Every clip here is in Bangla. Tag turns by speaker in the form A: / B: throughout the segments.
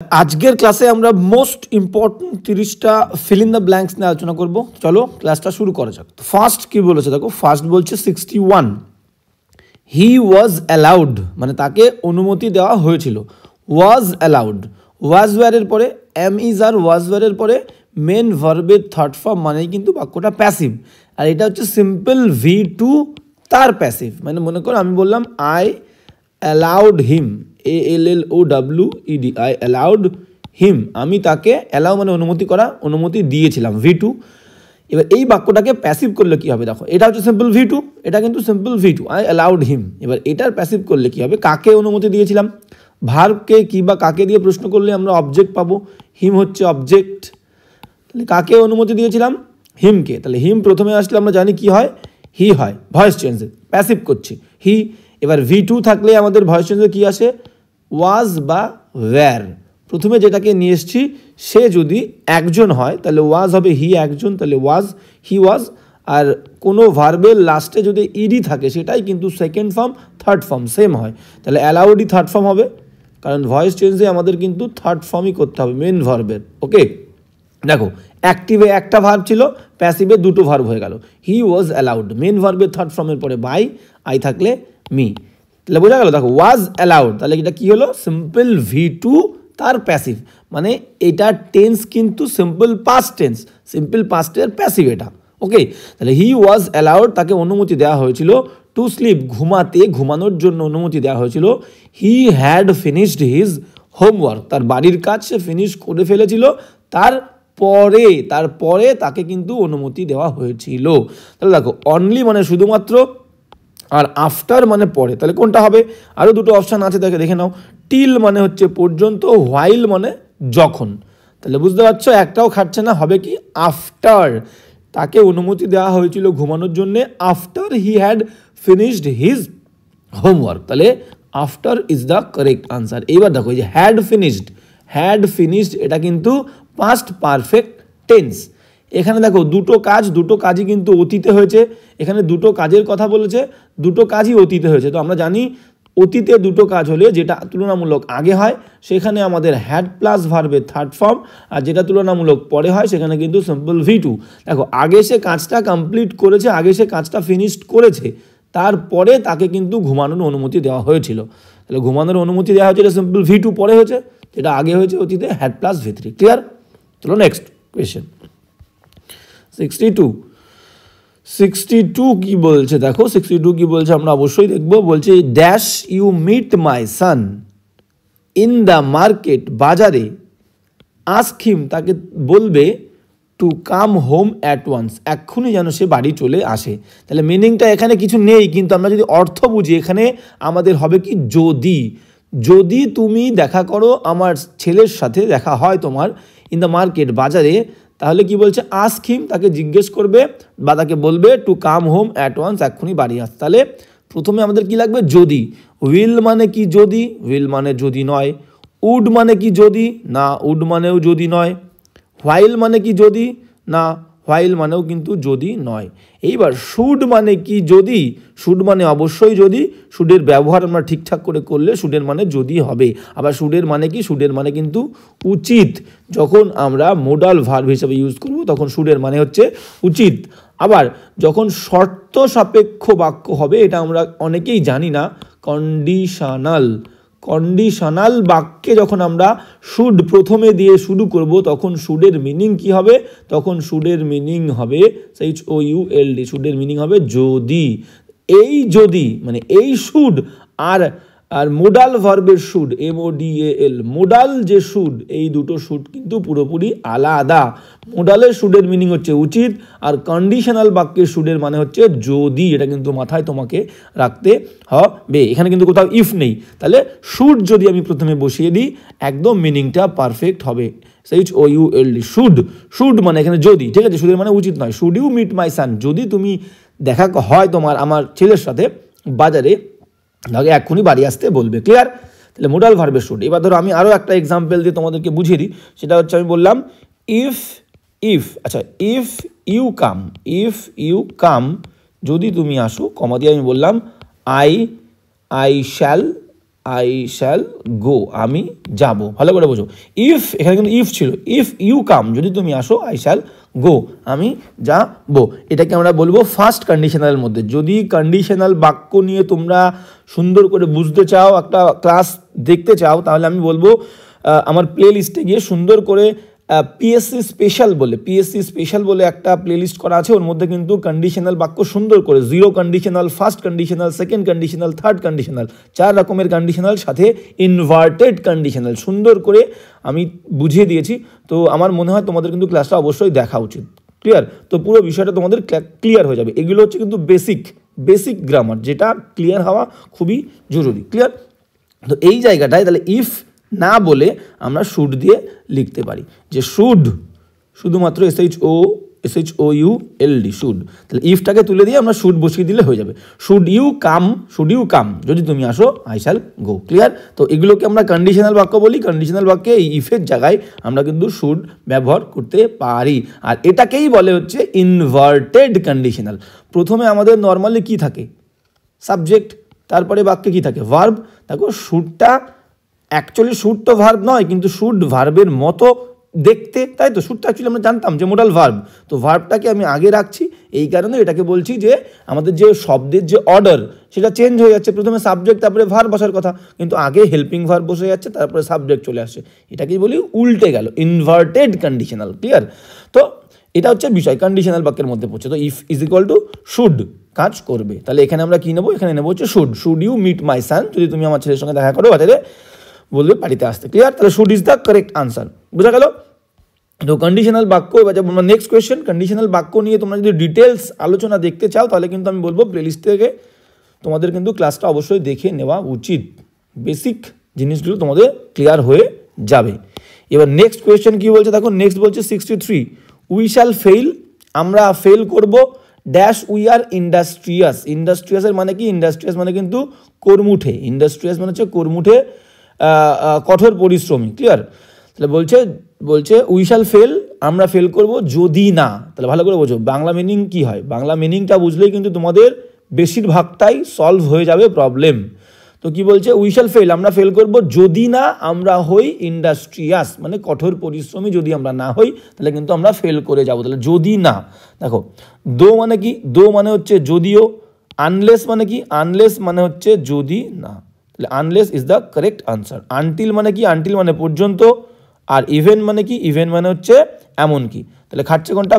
A: আজকের ক্লাসে আমরা মোস্ট ইম্পর্টেন্ট 30টা ফিল ইন দ্য ব্ল্যাঙ্কস নিয়ে আলোচনা করব। চলো ক্লাসটা শুরু করা যাক। ফার্স্ট কি বলেছে দেখো, ফার্স্ট বলছে 61 হি ওয়াজ অ্যালাউড, মানে তাকে অনুমতি দেওয়া হয়েছিল। ওয়াজ অ্যালাউড, ওয়াজ ওয়ারের পরে এম ইজ আর ওয়াজ ওয়ারের পরে মেন ভার্বের থার্ড ফর্ম, মানে কিন্তু বাক্যটা প্যাসিভ। আর এটা হচ্ছে সিম্পল V2 তার প্যাসিভ। মানে মনে করো আমি বললাম I allowed him, ALLOWED, I allowed হিম, আমি তাকে অ্যালাউ মানে অনুমতি করা, অনুমতি দিয়েছিলাম V2। এবার এই বাক্যটাকে প্যাসিভ করলে কি হবে দেখো, এটা হচ্ছে সিম্পল V2, এটা কিন্তু সিম্পল V2, আই অ্যালাউড হিম। এবার এটার প্যাসিভ করলে কি হবে, কাকে অনুমতি দিয়েছিলাম, ভার্বকে কি বা কাকে দিয়ে প্রশ্ন করলে আমরা অবজেক্ট পাবো, হিম হচ্ছে অবজেক্ট। তাহলে কাকে অনুমতি দিয়েছিলাম, হিমকে। তাহলে হিম প্রথমে আসলে আমরা জানি কি হয়, হি হয়, ভয়েস চেঞ্জে প্যাসিভ করছি হি। এবার V2 থাকলে আমাদের ভয়েস চেঞ্জে কি আসে, ওয়াজ বা ওয়্যার। প্রথমে যেটাকে নিয়ে এসছি সে যদি একজন হয় তাহলে ওয়াজ হবে হি একজন, তাহলে ওয়াজ, হি ওয়াজ। আর কোনো ভার্বের লাস্টে যদি ইডি থাকে সেটাই কিন্তু second form third form same হয়, তাহলে অ্যালাউডই থার্ড ফর্ম হবে, কারণ ভয়েস চেঞ্জে আমাদের কিন্তু থার্ড ফর্মই করতে হবে মেন ভার্বের। ওকে, দেখো অ্যাক্টিভে একটা ভার্ব ছিল, প্যাসিভে দুটো ভার্ব হয়ে গেল। হি ওয়াজ অ্যালাউড, মেন ভার্বের থার্ড ফর্মের পরে বাই, আই থাকলে মি, তাহলে বোঝা গেল। দেখো ওয়াজ অ্যালাউড, তাহলে এটা কি হলো, সিম্পল V2 তার প্যাসিভ, মানে এটা টেন্স কিন্তু সিম্পল পাস্ট টেন্স, সিম্পল পাস্টের প্যাসিভ এটা। ওকে, তাহলে হি ওয়াজ অ্যালাউড, তাকে অনুমতি দেওয়া হয়েছিল, টু স্লিপ, ঘুমাতে, ঘুমানোর জন্য অনুমতি দেওয়া হয়েছিল। হি হ্যাড ফিনিশড হিজ হোমওয়ার্ক, তার বাড়ির কাজ সে ফিনিশ করে ফেলেছিল, তারপরে তাকে কিন্তু অনুমতি দেওয়া হয়েছিল। তাহলে দেখো অনলি মানে শুধুমাত্র, আর আফটার মানে পরে, তাহলে কোনটা হবে, আরও দুটো অপশান আছে দেখে নাও। টিল মানে হচ্ছে পর্যন্ত, হোয়াইল মানে যখন। তাহলে বুঝতে পারছো একটাও খাটছে না, হবে কি আফটার, তাকে অনুমতি দেওয়া হয়েছিল ঘুমানোর জন্যে, after he had finished his homework, তাহলে after is the correct answer. এইবার দেখো এই যে হ্যাড ফিনিশড এটা কিন্তু পাস্ট পারফেক্ট টেন্স। এখানে দেখো দুটো কাজই কিন্তু অতীতে হয়েছে, এখানে দুটো কাজের কথা বলেছে, দুটো কাজই অতীতে হয়েছে। তো আমরা জানি অতীতে দুটো কাজ হলে যেটা তুলনামূলক আগে হয় সেখানে আমাদের হ্যাড প্লাস ভার্বের থার্ড ফর্ম, আর যেটা তুলনামূলক পরে হয় সেখানে কিন্তু সিম্পল V2। দেখো আগে সে কাজটা কমপ্লিট করেছে, আগে সে কাজটা ফিনিশড করেছে, তারপরে তাকে কিন্তু ঘুমানোর অনুমতি দেওয়া হয়েছিল। তাহলে ঘুমানোর অনুমতি দেওয়া হয়েছিল সিম্পল V2 পরে হয়েছে, যেটা আগে হয়েছে অতীতে হ্যাড প্লাস V3। ক্লিয়ার? চলো নেক্সট কোয়েশ্চেন। 62 কি বলছে দেখো, 62 কি বলছে আমরা অবশ্যই দেখবো। বলছে dash you meet my son in the market, বাজারে, আস্ক হিম, তাকে বলবে, to come home at once, এক্ষুনি যেন সে বাড়ি চলে আসে। তাহলে মিনিংটা এখানে কিছু নেই, কিন্তু আমরা যদি অর্থ বুঝি এখানে আমাদের হবে কি, যদি তুমি দেখা করো, আমার ছেলের সাথে দেখা হয় তোমার ইন দ্য মার্কেট বাজারে, তাহলে কি বলছে, আস্ক হিম, তাকে জিজ্ঞেস করবে বা তাকে বলবে to come home at once, এক্ষুনি বাড়ি আস। তাহলে প্রথমে আমাদের কি লাগবে, যদি। উইল মানে কি, যদি, উইল মানে যদি নয়। উড মানে কি, যদি না, উড মানেও যদি নয়। হোয়াইল মানে কি, যদি না, হোয়াইল মানেও কিন্তু যদি নয়। এইবার শুড মানে কি, যদি, শুড মানে অবশ্যই যদি, শুডের ব্যবহার আমরা ঠিকঠাক করে করলে শুডের মানে যদি হবে। আবার শুডের মানে কি, শুডের মানে কিন্তু উচিত, যখন আমরা মোডাল ভার্ব হিসেবে ইউজ করব তখন শুডের মানে হচ্ছে উচিত। আবার যখন শর্ত সাপেক্ষ বাক্য হবে, এটা আমরা অনেকেই জানি না, কন্ডিশনাল বাক্যে যখন আমরা শুড প্রথমে দিয়ে শুরু করব তখন শুডের মিনিং কি হবে, তখন শুডের মিনিং হবে HOULD, শুডের মিনিং হবে যদি। এই যদি মানে এই শুড আর মোডাল ভার্বের শুড MODAL, মোডাল যে শুড, এই দুটো শুড কিন্তু পুরোপুরি আলাদা। মোডালের শুডের মিনিং হচ্ছে উচিত, আর কন্ডিশনাল বাক্যের শুডের মানে হচ্ছে যদি। এটা কিন্তু মাথায় তোমাকে রাখতে হবে, এখানে কিন্তু কোথাও ইফ নেই। তাহলে শুড যদি আমি প্রথমে বসিয়ে দিই একদম মিনিংটা পারফেক্ট হবে, HOULD, শুড মানে এখানে যদি, ঠিক আছে, শুডের মানে উচিত নয়। শুড ইউ মিট মাই সান, যদি তুমি দেখা হয় তোমার আমার ছেলের সাথে বাজারে, তাকে এক্ষুনি বাড়ি আসতে বলবে। ক্লিয়ার? তাহলে মোডাল ভার্বের শুড। এবার ধরো আমি আরও একটা এক্সাম্পল দিয়ে তোমাদেরকে বুঝিয়ে দিই, সেটা হচ্ছে আমি বললাম ইফ ইউ কাম, যদি তুমি আসো, কমা দিয়ে আমি বললাম আই আই শ্যাল গো, আমি যাব। ভালো করে বোঝো, ইফ এখানে কিন্তু ইফ ছিল, ইফ ইউ কাম, যদি তুমি আসো, আই শ্যাল গো, আমি যাবো। এটাকে আমরা বলবো ফার্স্ট কন্ডিশনালের মধ্যে। যদি কন্ডিশনাল বাক্য নিয়ে তোমরা সুন্দর করে বুঝতে চাও, একটা ক্লাস দেখতে চাও, তাহলে আমি বলবো আমার প্লে লিস্টে গিয়ে সুন্দর করে পিএসসি স্পেশাল বলে একটা প্লেলিস্ট করা আছে। ওর মধ্যে কিন্তু কন্ডিশনাল বাক্য সুন্দর করে zero conditional, first conditional, second conditional, third conditional, 4 রকমের কন্ডিশনাল, সাথে ইনভার্টেড কন্ডিশনাল সুন্দর করে আমি বুঝিয়ে দিয়েছি। তো আমার মনে হয় তোমাদের কিন্তু ক্লাসটা অবশ্যই দেখা উচিত। ক্লিয়ার? তো পুরো বিষয়টা তোমাদের ক্লিয়ার হয়ে যাবে। এগুলো হচ্ছে কিন্তু বেসিক গ্রামার, যেটা ক্লিয়ার হওয়া খুবই জরুরি। ক্লিয়ার? তো এই জায়গাটায় তাহলে ইফ না বলে আমরা শুড দিয়ে লিখতে পারি, যে শুড, শুধুমাত্র SHOULD, শুড। তাহলে ইফটাকে তুলে দিয়ে আমরা শুড বসিয়ে দিলে হয়ে যাবে। শুড ইউ কাম, যদি তুমি আসো, আই শ্যাল গো। ক্লিয়ার? তো এগুলোকে আমরা কন্ডিশনাল বাক্য বলি। কন্ডিশনাল বাক্যে এই ইফের জায়গায় আমরা কিন্তু শুড ব্যবহার করতে পারি, আর এটাকেই বলে হচ্ছে ইনভার্টেড কন্ডিশনাল। প্রথমে আমাদের নর্মালি কি থাকে? সাবজেক্ট, তারপরে বাক্যে কি থাকে? ভার্ব। দেখো শুডটা অ্যাকচুয়ালি শুড তো ভার্ব নয়, কিন্তু শুড ভার্বের মতো দেখতে, তাই তো? শুডটা অ্যাকচুয়ালি আমরা জানতাম যে মোডাল ভার্ব, তো ভার্বটাকে আমি আগে রাখছি, এই কারণে এটাকে বলছি যে আমাদের যে শব্দের যে অর্ডার সেটা চেঞ্জ হয়ে যাচ্ছে। প্রথমে সাবজেক্ট, তারপরে ভার্ব বসার কথা, কিন্তু আগে হেল্পিং ভার্ব বসে যাচ্ছে, তারপরে সাবজেক্ট চলে আসছে। এটাকেই বলি উল্টে গেল, ইনভার্টেড কন্ডিশনাল। ক্লিয়ার? তো এটা হচ্ছে বিষয়, কন্ডিশনাল বাক্যের মধ্যে পড়ছে। তো if is equal two should কাজ করবে, তাহলে এখানে আমরা কি নেবো? এখানে নেবো হচ্ছে শুড ইউ মিট মাই সান, যদি তুমি আমার ছেলের সঙ্গে দেখা করো, বাজারে বলবে বাড়িতে আসতে। ক্লিয়ার? তাহলে should is the correct answer. বোঝা গেল? তো কন্ডিশনাল বাক্য। এবার যাবো নেক্সট কোয়েশ্চেন। কন্ডিশনাল বাক্য নিয়ে তোমরা যদি ডিটেলস আলোচনা দেখতে চাও, তাহলে কিন্তু আমি বলবো প্লেলিস্ট থেকে তোমাদের কিন্তু ক্লাসটা অবশ্যই দেখে নেওয়া উচিত। বেসিক জিনিসগুলো তোমাদের ক্লিয়ার হয়ে যাবে। এবার নেক্সট কোয়েশ্চেন কি বলছে দেখো। নেক্সট বলছে 63, উই শ্যাল ফেইল, আমরা ফেল করব, ড্যাশ উই আর ইন্ডাস্ট্রিয়াসের মানে কি? ইন্ডাস্ট্রিয়াস মানে কিন্তু কর্মুঠে, ইন্ডাস্ট্রিয়াস মানে হচ্ছে কর্মুঠে, কঠোর পরিশ্রমী। ক্লিয়ার? তাহলে বলছে উই শ্যাল ফেল, আমরা ফেল করব যদি না। তাহলে ভালো করে বোঝো বাংলা মিনিং কি হয়। বাংলা মিনিংটা বুঝলেই কিন্তু তোমাদের বেশিরভাগটাই সলভ হয়ে যাবে প্রবলেম। তো কি বলছে? উই শ্যাল ফেল, আমরা ফেল করব যদি না আমরা হই ইন্ডাস্ট্রিয়াস, মানে কঠোর পরিশ্রমী যদি আমরা না হই, তাহলে কিন্তু আমরা ফেল করে যাব। তাহলে যদি না, দেখো দো মানে কি? দো মানে হচ্ছে যদিও। আনলেস মানে কি? আনলেস মানে হচ্ছে যদি না, তাহলে unless is the correct answer. Until মানে কি? আনটিল মানে পর্যন্ত। আর ইভেন মানে কি? ইভেন মানে হচ্ছে এমন কি। তাহলে খাটছে কোনটা?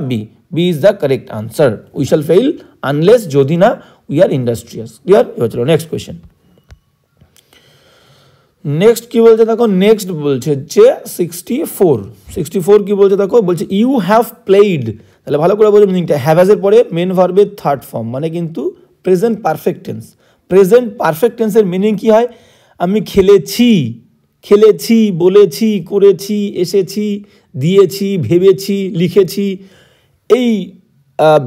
A: B is the correct answer. We shall fail unless, যদি না উই আর ইন্ডাস্ট্রিয়াস। ক্লিয়ার? এবার চলো নেক্সট কোয়েশ্চেন। নেক্সট কি বলছে দেখো। নেক্সট বলছে যে 64 কি বলছে দেখো। বলছে ইউ হ্যাভ প্লেইড, তাহলে ভালো করে বলছে মিনিংটা। হ্যাভ এর পরে মেন ভার্বের থার্ড ফর্ম, মানে কিন্তু present perfect tense. Present perfect টেন্সের মিনিং কি হয়? আমি খেলেছি, বলেছি, করেছি, এসেছি, দিয়েছি, ভেবেছি, লিখেছি। এই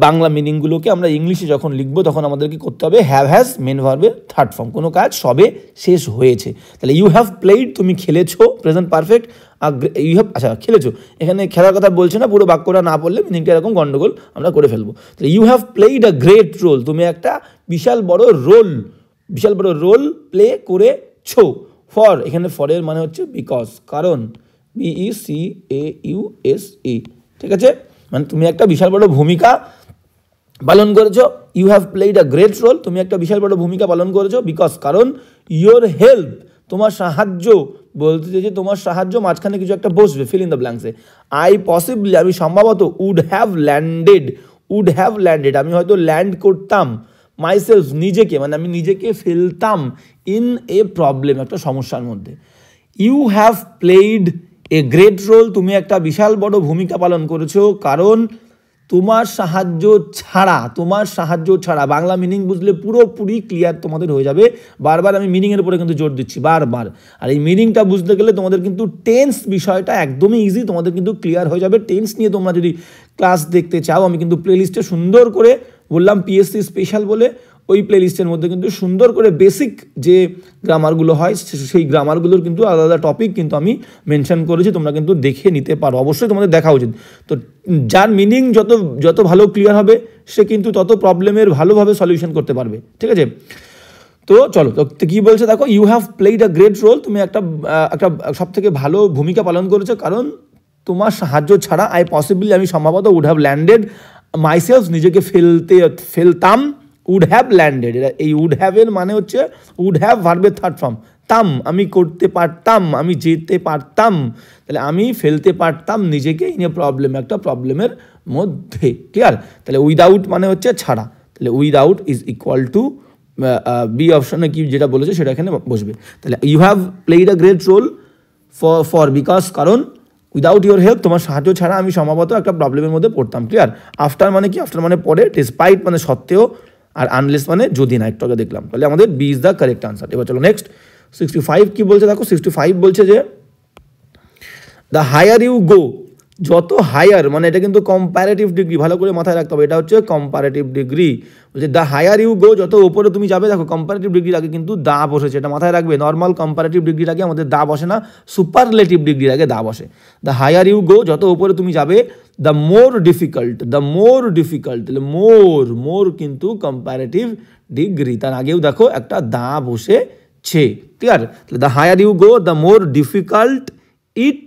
A: বাংলা মিনিংগুলোকে আমরা ইংলিশে যখন লিখবো তখন আমাদেরকে করতে হবে হ্যাভ হ্যাজ মেন ভার্বের থার্ড ফর্ম, কোনো কাজ সবে শেষ হয়েছে। তাহলে ইউ হ্যাভ প্লেইড, তুমি খেলেছো, প্রেজেন্ট পারফেক্ট। ইউ হ্যাভ, আচ্ছা খেলেছো, এখানে খেলার কথা বলছে না, পুরো বাক্যটা না পড়লে মিনিংটা এরকম গন্ডগোল আমরা করে ফেলবো। তাহলে you have played a great role, তুমি একটা বিশাল বড় রোল প্লে করেছো। ফর, এখানে ফরের মানে হচ্ছে বিকজ, কারণ, BECAUSE, ঠিক আছে? মানে তুমি একটা বিশাল বড় ভূমিকা পালন করেছো। You have played a great role, তুমি একটা বিশাল বড় ভূমিকা পালন করেছো। বিকজ, কারণ। ইয়োর হেল্প, তোমার সাহায্য, বলতে চাইছে তোমার সাহায্য, মাঝখানে কিছু একটা বসবে, ফিল ইন দ্য ব্ল্যাঙ্কসে। আই পসিবলি, আমি সম্ভবত, উড হ্যাভ ল্যান্ডেড, আমি হয়তো ল্যান্ড করতাম। মাইসেলফ, নিজেকে, মানে আমি নিজেকে ফেলতাম ইন এ প্রবলেম, একটা সমস্যার মধ্যে। You have played a great role, তুমি একটা বিশাল বড় ভূমিকা পালন করেছো, কারণ তোমার সাহায্য ছাড়া। বাংলা মিনিং বুঝলে পুরোপুরি ক্লিয়ার তোমাদের হয়ে যাবে। বারবার আমি মিনিংয়ের উপরে কিন্তু জোর দিচ্ছি, বারবার। আর এই মিনিংটা বুঝতে গেলে তোমাদের কিন্তু টেন্স বিষয়টা একদমই ইজি, তোমাদের কিন্তু ক্লিয়ার হয়ে যাবে। টেন্স নিয়ে তোমরা যদি ক্লাস দেখতে চাও, আমি কিন্তু প্লেলিস্টে সুন্দর করে বললাম, পিএসসি স্পেশাল বলে, ওই প্লেলিস্টের মধ্যে কিন্তু সুন্দর করে বেসিক যে গ্রামারগুলো হয় সেই গ্রামারগুলোর কিন্তু আলাদা আলাদা টপিক কিন্তু আমি মেনশন করেছি, তোমরা কিন্তু দেখে নিতে পারো। অবশ্যই তোমাদের দেখা উচিত। তো যার মিনিং যত ভালো ক্লিয়ার হবে, সে কিন্তু তত প্রবলেমের ভালোভাবে সলিউশন করতে পারবে। ঠিক আছে? তো চলো, তো কি বলছে দেখো, you have played a great role, তুমি একটা সব থেকে ভালো ভূমিকা পালন করেছো, কারণ তোমার সাহায্য ছাড়া আমি সম্ভবত উড হ্যাভ ল্যান্ডেড মাইসেলফ, নিজেকে ফেলতাম, উড হ্যাভ ল্যান্ডেড, এই উড হ্যাভের মানে হচ্ছে উড হ্যাভ ভার্বের থার্ড ফর্ম, তাম আমি করতে পারতাম, আমি যেতে পারতাম, তাহলে আমি ফেলতে পারতাম নিজেকে ইন এ প্রবলেম, একটা প্রবলেমের মধ্যে, ক্লিয়ার। তাহলে উইদাউট মানে হচ্ছে ছাড়া, তাহলে without is equal to B অপশনে কি যেটা বলেছে সেটা এখানে বসবে। তাহলে you have played a great role because, কারণ উইদাউট ইউর হেল্প, তোমার সাহায্য ছাড়া আমি সম্ভবত একটা প্রবলেমের মধ্যে পড়তাম, ক্লিয়ার। আফটার মানে কি, আফটার মানে পরে, ডিসপাইট মানে সত্ত্বেও, আর আনলেস মানে যদি না, একটু আগে দেখলাম। তাহলে আমাদের B is the correct answer. এবার চলো নেক্সট 65 কি বলছে দেখো, 65 বলছে যে দ্য হায়ার ইউ গো, যত হায়ার মানে এটা কিন্তু কম্পারেটিভ ডিগ্রি, ভালো করে মাথায় রাখতে হবে, এটা হচ্ছে কম্পারেটিভ ডিগ্রি। বলছে দ্য হায়ার ইউ গো, যত উপরে তুমি যাবে, দেখো কম্পারেটিভ ডিগ্রির আগে কিন্তু দা বসেছে, এটা মাথায় রাখবে। নর্মাল কম্পারেটিভ ডিগ্রির আগে আমাদের দা বসে না, সুপারলেটিভ ডিগ্রির আগে দা বসে। দ্য হায়ার ইউ গো, যত উপরে তুমি যাবে, দ্য মোর ডিফিকাল্ট, তাহলে মোর কিন্তু কম্পারেটিভ ডিগ্রি, তার আগেও দেখো একটা দা বসেছে, ক্লিয়ার। তাহলে the higher you go, the more difficult it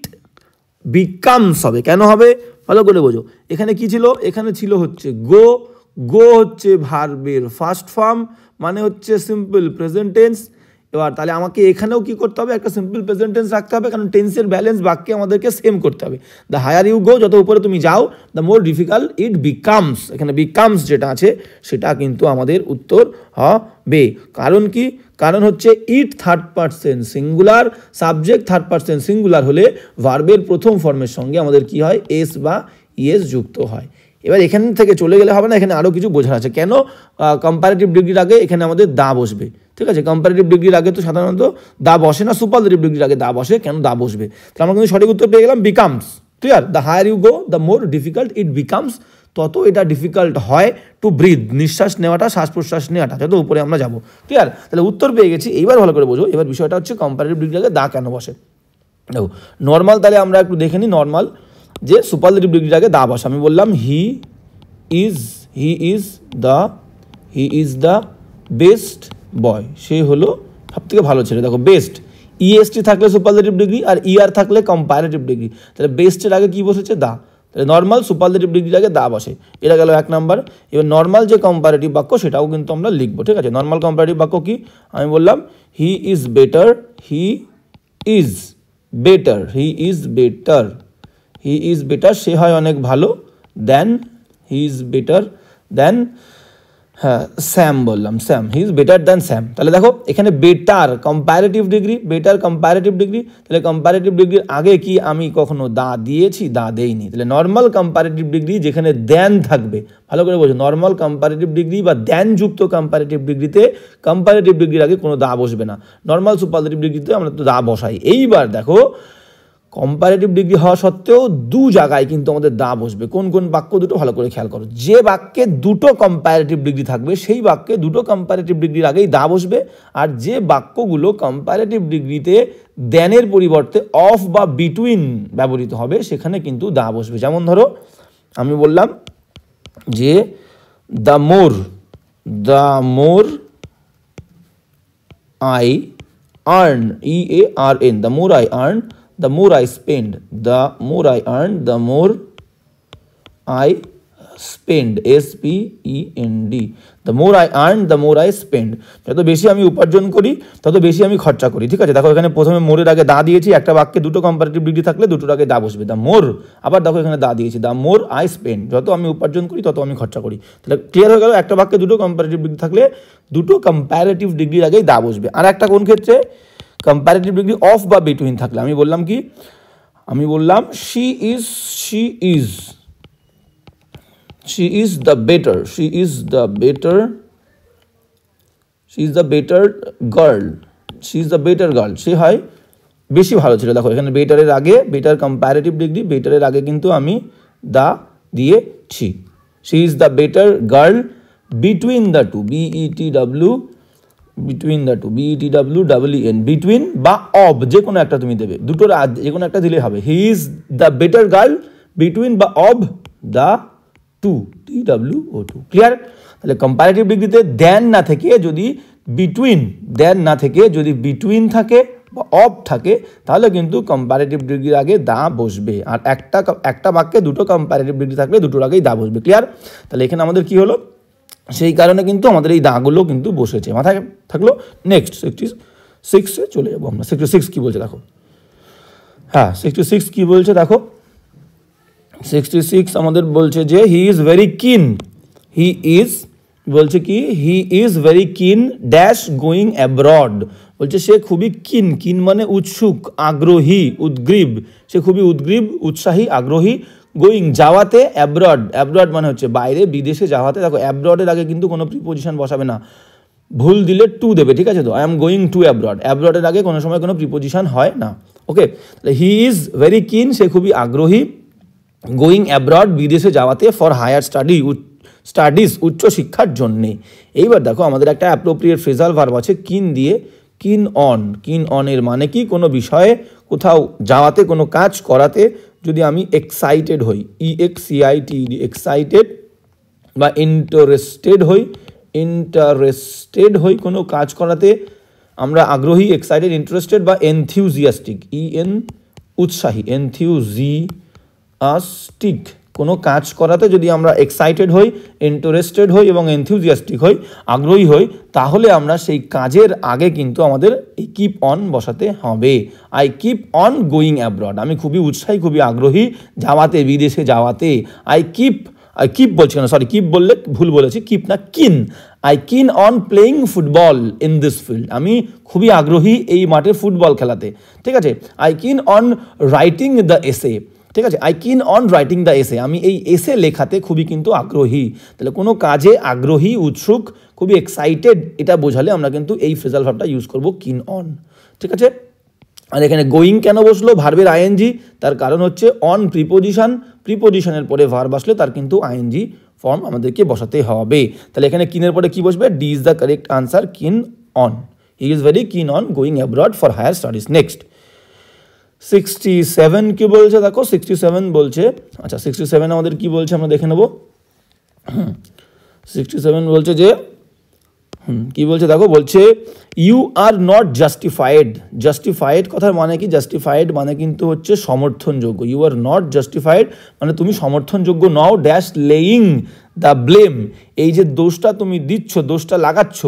A: becomes হবে, কেন হবে ভালো করে বোঝো। এখানে কি ছিল, এখানে ছিল হচ্ছে গো হচ্ছে ভার্বের ফার্স্ট ফর্ম, মানে হচ্ছে সিম্পল প্রেজেন্ট টেন্স। এবার তাহলে আমাকে এখানেও কি করতে হবে, একটা সিম্পল প্রেজেন্ট টেন্স রাখতে হবে, কারণ টেন্সের ব্যালেন্স বাক্যে আমাদেরকে সেম করতে হবে। দ্য হায়ার ইউ গো, যত উপরে তুমি যাও, the more difficult it becomes, এখানে বিকামস যেটা আছে সেটা কিন্তু আমাদের উত্তর হবে। কারণ কি, কারণ হচ্ছে it third person singular, subject third person singular হলে ভার্বের প্রথম ফর্মের সঙ্গে আমাদের কি হয়, এস বা ইএস যুক্ত হয়। এবার এখান থেকে চলে গেলে হবে না, এখানে আরও কিছু বোঝার আছে। কেন কম্পারেটিভ ডিগ্রির আগে এখানে আমাদের দা বসবে, ঠিক আছে। কম্পারেটিভ ডিগ্রির আগে তো সাধারণত দা বসে না, সুপারলেটিভ ডিগ্রির আগে দা বসে, কেন দা বসবে। তাহলে আমরা কিন্তু সঠিক উত্তর পেয়ে গেলাম becomes, clear. The higher you go, the more difficult it becomes, তত এটা ডিফিকাল্ট হয় টু ব্রিথ, নিঃশ্বাস নেওয়াটা, শ্বাস প্রশ্বাস নেওয়াটা, যত উপরে আমরা যাবো, ক্লিয়ার। তাহলে উত্তর পেয়ে গেছি। এইবার ভালো করে বোঝো, এবার বিষয়টা হচ্ছে কম্পারেটিভ ডিগ্রির আগে দা কেন বসে। দেখো নর্মাল, তাহলে আমরা একটু দেখে নিই নর্মাল, যে সুপারলেটিভ ডিগ্রির আগে দা বসে। আমি বললাম he is the best boy, সে হলো সব থেকে ভালো ছেলে। দেখো বেস্ট, ইএসটি থাকলে সুপারলেটিভ ডিগ্রি, আর ইআর থাকলে কম্পারেটিভ ডিগ্রি, তাহলে বেস্টের আগে কি বসেছে, দা। তাহলে নর্মাল সুপারলেটিভ ডিগ্রির আগে দা বসে, এটা গেল এক নাম্বার। এবার নর্মাল যে কম্পারেটিভ বাক্য সেটাও কিন্তু আমরা লিখবো, ঠিক আছে। নর্মাল কম্পারেটিভ বাক্য কি, আমি বললাম হি ইজ বেটার, সে হয় অনেক ভালো, দেন হি ইজ বেটার দেন, হ্যাঁ স্যাম বললাম, he is better than Sam. তাহলে দেখো এখানে বেটার কম্পারেটিভ ডিগ্রি, তাহলে কম্পারেটিভ ডিগ্রির আগে কি আমি কখনো দা দিয়েছি, দা দেইনি। তাহলে নর্মাল কম্পারেটিভ ডিগ্রি যেখানে দেন থাকবে, ভালো করে বোঝো, নর্মাল কম্পারেটিভ ডিগ্রি বা দেন যুক্ত কম্পারেটিভ ডিগ্রিতে কম্পারেটিভ ডিগ্রির আগে কোনো দা বসবে না। নর্মাল সুপারলেটিভ ডিগ্রিতে আমরা তো দা বসাই। এইবার দেখো কম্পারেটিভ ডিগ্রি হওয়া সত্ত্বেও দু জায়গায় কিন্তু আমাদের দা বসবে। কোন কোন বাক্য দুটো ভালো করে খেয়াল করো। যে বাক্যে দুটো কম্পারেটিভ ডিগ্রি থাকবে সেই বাক্যে দুটো কম্পারেটিভ ডিগ্রির আগেই দা বসবে, আর যে বাক্যগুলো কম্পারেটিভ ডিগ্রিতে দেনের পরিবর্তে অফ বা বিটুইন ব্যবহৃত হবে সেখানে কিন্তু দা বসবে। যেমন ধরো আমি বললাম যে the more I earn, EARN, the more I earn, the more I spend, the more I earn, the more I spend, SPEND, the more I earn, the more I spend, যত বেশি আমি উপার্জন করি তত বেশি আমি খরচা করি, ঠিক আছে। দেখো এখানে প্রথমে মোরের আগে দা দিয়েছি, একটা বাক্যে দুটো কম্পারেটিভ ডিগ্রি থাকলে দুটোর আগে দা বসবে, দা মোর। আবার দেখো এখানে দা দিয়েছি, দা মোর আই স্পেন্ড, যত আমি উপার্জন করি তত আমি খরচা করি। তাহলে ক্লিয়ার হয়ে গেল, একটা বাক্যে দুটো কম্পারেটিভ ডিগ্রি থাকলে দুটো কম্পারেটিভ ডিগ্রির আগেই দা বসবে। আর একটা কোন ক্ষেত্রে, কম্পারেটিভ ডিগ্রি অফ বা বিটুইন থাকলে। আমি বললাম কি, আমি বললাম she is the better girl, সে হয় বেশি ভালো ছিল। দেখো এখানে বেটারের আগে, বেটার কম্পারেটিভ ডিগ্রি, বেটারের আগে কিন্তু আমি দা দিয়েছি। She is the better girl between the two, between বা অব, যে কোনো একটা তুমি দেবে, দুটোর যে কোনো একটা দিলে হবে। He is the better girl between বা of the two, TWO2, clear. তাহলে কম্পারেটিভ ডিগ্রিতে দেন না থেকে যদি বিটুইন দেন না থেকে যদি বিটুইন থাকে বা অফ থাকে তাহলে কিন্তু কম্পারেটিভ ডিগ্রির আগে দা বসবে, আর একটা বাক্যে দুটো কম্পারেটিভ ডিগ্রি থাকলে দুটোর আগেই দা বসবে। ক্লিয়ার? তাহলে এখানে আমাদের কি হলো, সেই কারণে কিন্তু আমাদের এই দাগুলো কিন্তু বসেছে, মাথায় থাকলো। নেক্সট 66-এ চলে যাবো আমরা। 66 কি বলছে দেখো, হ্যাঁ 66 কি বলছে দেখো, 66 আমাদের বলছে যে হি ইজ ভেরি কিন, হি ইজ বলছে কি হি ইজ ভেরি কিন ড্যাশ গোয়িং অ্যাব্রড, বলছে সে খুবই কিন, কিন মানে উৎসুক, আগ্রহী, উদ্গ্রীব, সে খুবই উদ্গ্রীব, উৎসাহী, আগ্রহী, গোয়িং যাওয়াতে, অ্যাব্রড, অ্যাব্রড মানে হচ্ছে বাইরে, বিদেশে যাওয়াতে। দেখো অ্যাব্রডের আগে কিন্তু কোনো প্রিপোজিশন বসাবে না, ভুল দিলে টু দেবে, ঠিক আছে? তো I am going to abroad, অ্যাব্রডের আগে কোনো সময় কোনো প্রিপোজিশন হয় না। ওকে, তাহলে হি ইজ ভেরি কিন, সে খুবই আগ্রহী, গোয়িং অ্যাব্রড বিদেশে যাওয়াতে, ফর হায়ার স্টাডিজ উচ্চশিক্ষার জন্যে। এইবার দেখো আমাদের একটা অ্যাপ্রোপ্রিয়েট ফ্রেজাল ভার্ব আছে কিন দিয়ে, কিন অন। কিন অনের মানে কি, কোনো বিষয়ে কোথাও যাওয়াতে, কোনো কাজ করাতে যদি আমি এক্সাইটেড হই, EXCITED, এক্সাইটেড, বা ইন্টারেস্টেড হই কোনো কাজ করাতে আমরা আগ্রহী, এক্সাইটেড, ইন্টারেস্টেড, বা এনথিউজিয়াস্টিক, উৎসাহী, এনথিউজিয়াস্টিক, কোনো কাজ করাতে যদি আমরা এক্সাইটেড হই, ইন্টারেস্টেড হই এবং এনথিউজিয়াস্টিক হই, আগ্রহী হই, তাহলে আমরা সেই কাজের আগে কিন্তু আমাদের এই কিপ অন বসাতে হবে। I keep on going abroad, আমি খুবই উৎসাহী, খুবই আগ্রহী যাওয়াতে, বিদেশে যাওয়াতে। আই কিপ বলছি না, সরি, কিপ বললে ভুল বলেছি, কিপ না, কিন। আই কিন on playing football in this field, আমি খুবই আগ্রহী এই মাঠে ফুটবল খেলাতে, ঠিক আছে? আই কিন অন রাইটিং দ্য এসে, ঠিক আছে? আই কিন অন রাইটিং দ্য এসে, আমি এই এসে লেখাতে খুবই কিন্তু আগ্রহী। তাহলে কোনো কাজে আগ্রহী, উৎসুক, খুবই এক্সাইটেড, এটা বোঝালে আমরা কিন্তু এই ফ্রেজাল ভার্বটা ইউজ করব, কিন অন, ঠিক আছে? আর এখানে গোয়িং কেন বসলো, ভার্বের আইএনজি, তার কারণ হচ্ছে অন প্রিপোজিশনের পরে ভার্ব আসলে তার কিন্তু আইএনজি ফর্ম আমাদেরকে বসাতে হবে। তাহলে এখানে কিনের পরে কি বসবে, D is the correct answer, keen on, he is very keen on going abroad for higher studies. Next 67 কি বলছে দেখো, 67 বলছে, আচ্ছা 67 আমাদের কি বলছে আমরা দেখে নেব। 67 বলছে যে কি বলছে দেখো, বলছে ইউ আর নট জাস্টিফাইড কথার মানে কি, জাস্টিফাইড মানে কিন্তু হচ্ছে সমর্থনযোগ্য, ইউ আর নট জাস্টিফাইড মানে তুমি সমর্থনযোগ্য নও, ড্যাশ লেইং দ্য ব্লেম, এই যে দোষটা তুমি দিচ্ছ, দোষটা লাগাচ্ছ,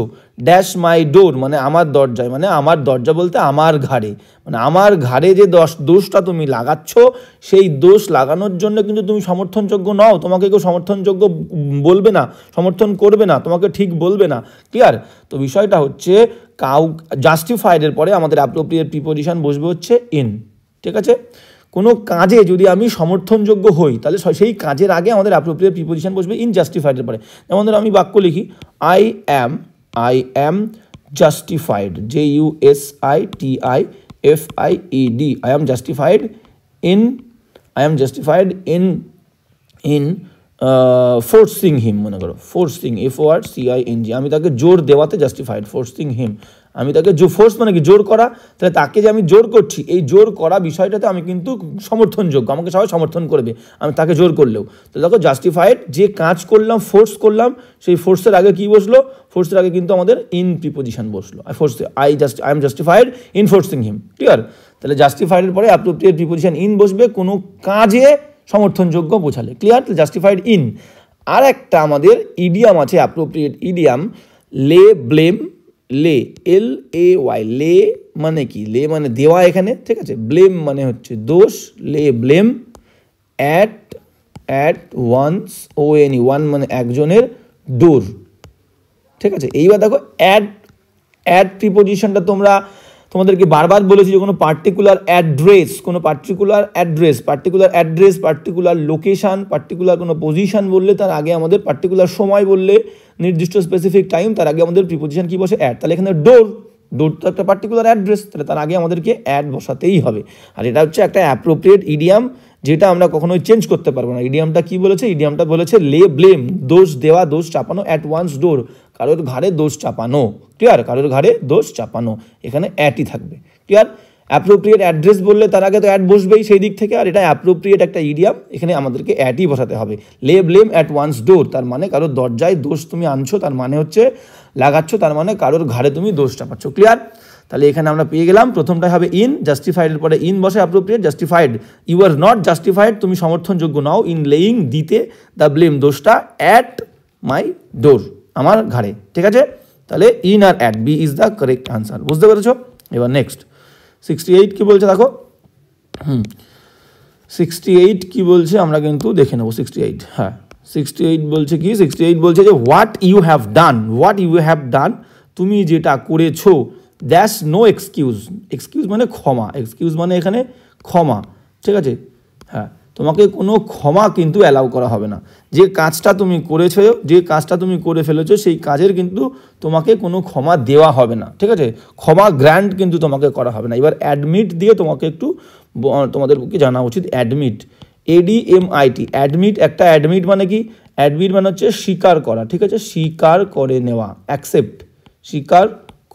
A: ড্যাশ মাই ডোর মানে আমার দরজায়, মানে আমার দরজা বলতে আমার ঘাড়ে, মানে আমার ঘাড়ে যে দোষটা তুমি লাগাচ্ছ, সেই দোষ লাগানোর জন্য কিন্তু তুমি সমর্থনযোগ্য নও, তোমাকে কেউ সমর্থনযোগ্য বলবে না, সমর্থন করবে না, তোমাকে ঠিক বলবে না। ক্লিয়ার? তো বিষয়টা হচ্ছে জাস্টিফাইডের পরে আমাদের অ্যাপ্রোপ্রিয়েট প্রিপোজিশন বসবে হচ্ছে ইন, ঠিক আছে? কোনো কাজে যদি আমি সমর্থনযোগ্য হই তাহলে সেই কাজের আগে আমাদের অ্যাপ্রোপ্রিয়েট প্রিপোজিশন বসবে ইন জাস্টিফাইডের পরে। যেমন ধরো আমি বাক্য লিখি, I am justified, JUSITIFIED, I am justified in forcing him, মনে করো ফোর্সিং, FORCING, আমি তাকে জোর দেওয়াতে জাস্টিফাইড, ফোর্সিং হিম, আমি তাকে ফোর্স মানে কি জোর করা, তাহলে তাকে যে আমি জোর করছি, এই জোর করা বিষয়টাতে আমি কিন্তু সমর্থনযোগ্য, আমাকে সবাই সমর্থন করবে আমি তাকে জোর করলেও। তো দেখো জাস্টিফাইড, যে কাজ করলাম, ফোর্স করলাম, সেই ফোর্সের আগে কি বসলো, ফোর্সের আগে কিন্তু আমাদের ইন প্রিপোজিশন বসলো, I am justified in forcing him. Clear? তাহলে জাস্টিফাইডের পরে অ্যাপ্রোপ্রিয়েট প্রিপোজিশন ইন বসবে কোনো কাজে সমর্থনযোগ্য বোঝালে। ক্লিয়ার? Justified in. আর একটা আমাদের ইডিয়াম আছে, অ্যাপ্রোপ্রিয়েট ইডিয়াম, লে ব্লেম, LAY, লে মানে কি, লে মানে দেওয়া এখানে, ঠিক আছে? ব্লেম মানে হচ্ছে দোষ, লে ব্লেম অ্যাট ওয়ান্স, ONE মানে একজনের, ডোর, ঠিক আছে? এইবার দেখো অ্যাড প্রিপোজিশনটা তোমাদেরকে বারবার বলেছি যে কোনো পার্টিকুলার লোকেশান, পার্টিকুলার কোনো পজিশান বললে তার আগে আমাদের, পার্টিকুলার সময় বললে, নির্দিষ্ট স্পেসিফিক টাইম, তার আগে আমাদের প্রিপোজিশন কি বসে, অ্যাড। তাহলে এখানে ডোর তো একটা পার্টিকুলার অ্যাড্রেস, তাহলে তার আগে আমাদেরকে অ্যাড বসাতেই হবে। আর এটা হচ্ছে একটা অ্যাপ্রোপ্রিয়েট ইডিয়াম, যেটা আমরা কখনোই চেঞ্জ করতে পারবো না। ইডিয়ামটা কি বলেছে, ইডিয়ামটা বলেছে লে ব্লেম, দোষ দেওয়া, দোষ চাপানো, অ্যাট ওয়ান্স ডোর, কারোর ঘাড়ে দোষ চাপানো। ক্লিয়ার? কারোর ঘাড়ে দোষ চাপানো, এখানে অ্যাটই থাকবে। ক্লিয়ার? অ্যাপ্রোপ্রিয়েট অ্যাড্রেস বললে তার আগে তো অ্যাড বসবেই সেই দিক থেকে, আর এটা অ্যাপ্রোপ্রিয়েট একটা ইডিয়াম, এখানে আমাদেরকে অ্যাটই বসাতে হবে। লে ব্লেম অ্যাট ওয়ান্স ডোর, তার মানে কারোর দরজায় দোষ তুমি আনছো, তার মানে হচ্ছে লাগাচ্ছ, তার মানে কারোর ঘাড়ে তুমি দোষ চাপাচ্ছ। ক্লিয়ার? তাহলে এখানে আমরা পেয়ে গেলাম প্রথমটা হবে ইন, জাস্টিফাইডের পরে ইন বসে appropriate, justified you are not justified, তুমি সমর্থনযোগ্য নাও, ইন লেইং দিতে দ্য ব্লেম দোষটা অ্যাট মাই ডোর আমার ঘাড়ে। ঠিক আছে? তাহলে ইন আর at, B is the correct answer. বুঝতে পেরেছো? এবার নেক্সট 68 কি বলছে দেখো। 68 কি বলছে আমরা কিন্তু দেখে নেবো। 68, হ্যাঁ 68 বলছে কি, 68 বলছে যে what you have done, what you have done, তুমি যেটা করেছো, দ্যাটস নো এক্সকিউজ, এক্সকিউজ মানে ক্ষমা, এক্সকিউজ মানে এখানে ক্ষমা। ঠিক আছে? হ্যাঁ, তোমাকে কোনো ক্ষমা কিন্তু অ্যালাউ করা হবে না। যে কাজটা তুমি করেছো, যে কাজটা তুমি করে ফেলেছো, সেই কাজের কিন্তু তোমাকে কোনো ক্ষমা দেওয়া হবে না। ঠিক আছে? ক্ষমা গ্র্যান্ট কিন্তু তোমাকে করা হবে না। এবার অ্যাডমিট দিয়ে তোমাকে একটু তোমাদের কি জানা উচিত। অ্যাডমিট, ADMIT, অ্যাডমিট, একটা অ্যাডমিট মানে কি, অ্যাডমিট মানে হচ্ছে স্বীকার করা। ঠিক আছে? স্বীকার করে নেওয়া, অ্যাকসেপ্ট, স্বীকার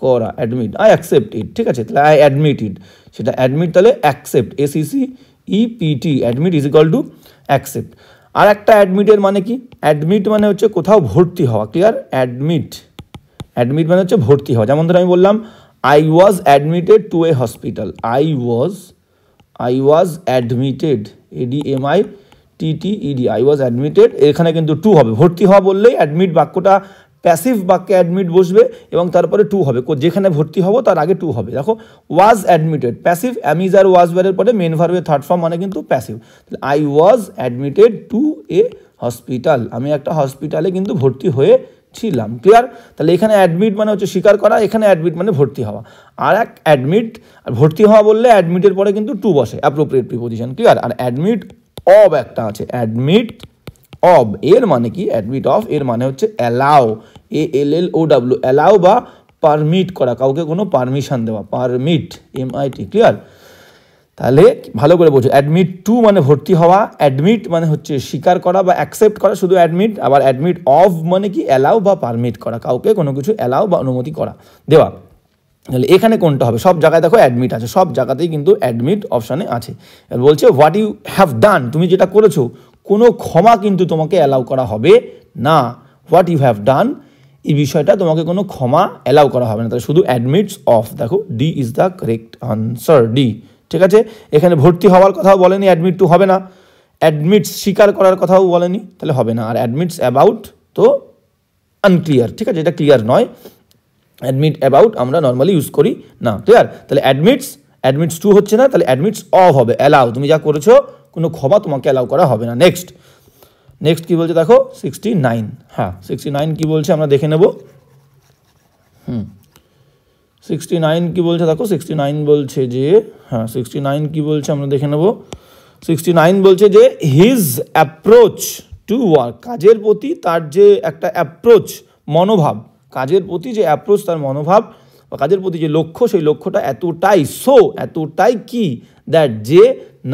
A: করা, অ্যাডমিট, আই অ্যাকসেপ্ট ইট। ঠিক আছে? তাহলে আই অ্যাডমিট ইট, সেটা অ্যাডমিট, তাহলে accept, ACCEPT, admit is equal to accept. আর একটা অ্যাডমিটের মানে কি, অ্যাডমিট মানে হচ্ছে কোথাও ভর্তি হওয়া। ক্লিয়ার? অ্যাডমিট, অ্যাডমিট মানে হচ্ছে ভর্তি হওয়া। যেমন ধর আমি বললাম I was admitted to a hospital, I was admitted, ADMITTED, I was admitted, এখানে কিন্তু টু হবে, ভর্তি হওয়া বললেই অ্যাডমিট বাক্যটা প্যাসিভ বাক্যে অ্যাডমিট বসবে এবং তারপরে টু হবে, যেখানে ভর্তি হবো তার আগে টু হবে। দেখো ওয়াজ অ্যাডমিটেড প্যাসিভ, অ্যামিজ আর ওয়াজ ভার্বের পরে মেন ভার্বের থার্ড ফর্ম মানে কিন্তু passive. I was admitted to a hospital, আমি একটা হসপিটালে কিন্তু ভর্তি হয়েছিলাম। ক্লিয়ার? তাহলে এখানে অ্যাডমিট মানে হচ্ছে স্বীকার করা, এখানে অ্যাডমিট মানে ভর্তি হওয়া। আর এক অ্যাডমিট, আর ভর্তি হওয়া বললে অ্যাডমিটের পরে কিন্তু টু বসে, অ্যাপ্রোপ্রিয়েট প্রিপোজিশন। ক্লিয়ার? আর অ্যাডমিট অব একটা আছে, অ্যাডমিট অব, এর মানে কি, অ্যাডমিট অফ এর মানে হচ্ছে অ্যালাউ, ALLOW, অ্যালাউ বা পারমিট করা, কাউকে কোনো পারমিশন দেওয়া, পারমিট, MIT। ক্লিয়ার? তাহলে ভালো করে বোঝো, অ্যাডমিট টু মানে ভর্তি হওয়া, অ্যাডমিট মানে হচ্ছে স্বীকার করা বা অ্যাকসেপ্ট করা, শুধু অ্যাডমিট। আবার অ্যাডমিট অফ মানে কি, অ্যালাউ বা পারমিট করা, কাউকে কোনো কিছু অ্যালাউ বা অনুমতি করা, দেওয়া। তাহলে এখানে কোনটা হবে? সব জায়গায় দেখো অ্যাডমিট আছে, সব জায়গাতেই কিন্তু অ্যাডমিট অপশানে আছে। এবার বলছে হোয়াট ইউ হ্যাভ ডান, তুমি যেটা করেছো, কোনো ক্ষমা কিন্তু তোমাকে অ্যালাউ করা হবে না। হোয়াট ইউ হ্যাভ ডান, এই বিষয়টা তোমাকে কোনো ক্ষমা অ্যালাউ করা হবে না। তাহলে শুধু অ্যাডমিটস অফ, দেখো D is the correct answer, D. ঠিক আছে? এখানে ভর্তি হওয়ার কথাও বলেনি, অ্যাডমিট টু হবে না। অ্যাডমিটস স্বীকার করার কথাও বলেনি, তাহলে হবে না। আর অ্যাডমিটস অ্যাবাউট তো আনক্লিয়ার। ঠিক আছে? এটা ক্লিয়ার নয়। অ্যাডমিট অ্যাবাউট আমরা নর্মালি ইউজ করি না। ক্লিয়ার? তাহলে অ্যাডমিটস টু হচ্ছে না, তাহলে অ্যাডমিটস অফ হবে, অ্যালাউ, তুমি যা করেছো কোনো ক্ষমা তোমাকে অ্যালাউ করা হবে না। নেক্সট কি বলছে দেখো 69, হ্যাঁ 69 কি বলছে আমরা দেখে নেব। 69 কি বলছে দেখো, 69 বলছে যে, হ্যাঁ 69 কি বলছে আমরা দেখে নেব। 69 বলছে যে হিজ অ্যাপ্রোচ টু ওয়ার্ক, কাজের প্রতি তার যে একটা অ্যাপ্রোচ, মনোভাব, কাজের প্রতি যে অ্যাপ্রোচ, তার মনোভাব বা কাজের প্রতি যে লক্ষ্য, সেই লক্ষ্যটা এতটাই কি, দ্যাট যে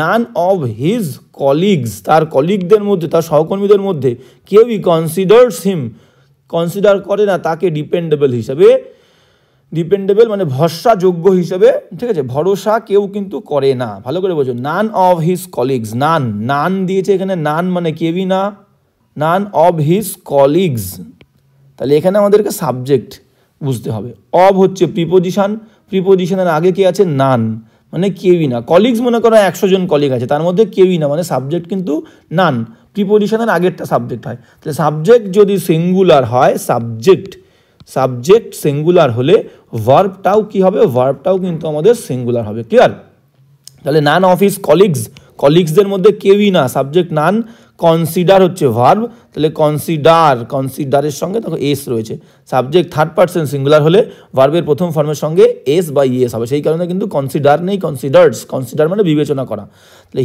A: নান অফ হিজ কলিগস, তার কলিগদের মধ্যে, তার সহকর্মীদের মধ্যে কেউই কনসিডার করে না তাকে ডিপেন্ডেবল হিসাবে, ডিপেন্ডেবল মানে ভরসাযোগ্য হিসেবে। ঠিক আছে? ভরসা কেউ কিন্তু করে না। ভালো করে বোঝো, নান অফ হিজ কলিগস, নান দিয়েছে এখানে, নান মানে কেউই না, নান অফ হিজ কলিগস। তাহলে এখানে আমাদেরকে সাবজেক্ট বুঝতে হবে। অব হচ্ছে প্রিপোজিশনের আগে কি আছে, নান, মানে কেউই না। কলিগস মনে করো 100 জন কলিগ আছে, তার মধ্যে কেউই না, মানে সাবজেক্ট কিন্তু নান, প্রিপোজিশনের আগেরটা সাবজেক্ট হয়। তাহলে সাবজেক্ট যদি সিঙ্গুলার হয়, সাবজেক্ট সিঙ্গুলার হলে ভার্বটাও কি হবে, ভার্বটাও কিন্তু আমাদের সিঙ্গুলার হবে। ক্লিয়ার? তাহলে নান অফ হিজ কলিগসদের মধ্যে কেউই না, সাবজেক্ট নান, কনসিডার হচ্ছে ভার্ব, তাহলে কনসিডারের সঙ্গে দেখো এস রয়েছে, সাবজেক্ট থার্ড পারসন সিঙ্গুলার হলে ভার্বের প্রথম ফর্মের সঙ্গে এস বা ইএস হবে, সেই কারণে কিন্তু কনসিডার নেই, কনসিডার মানে বিবেচনা করা। তাহলে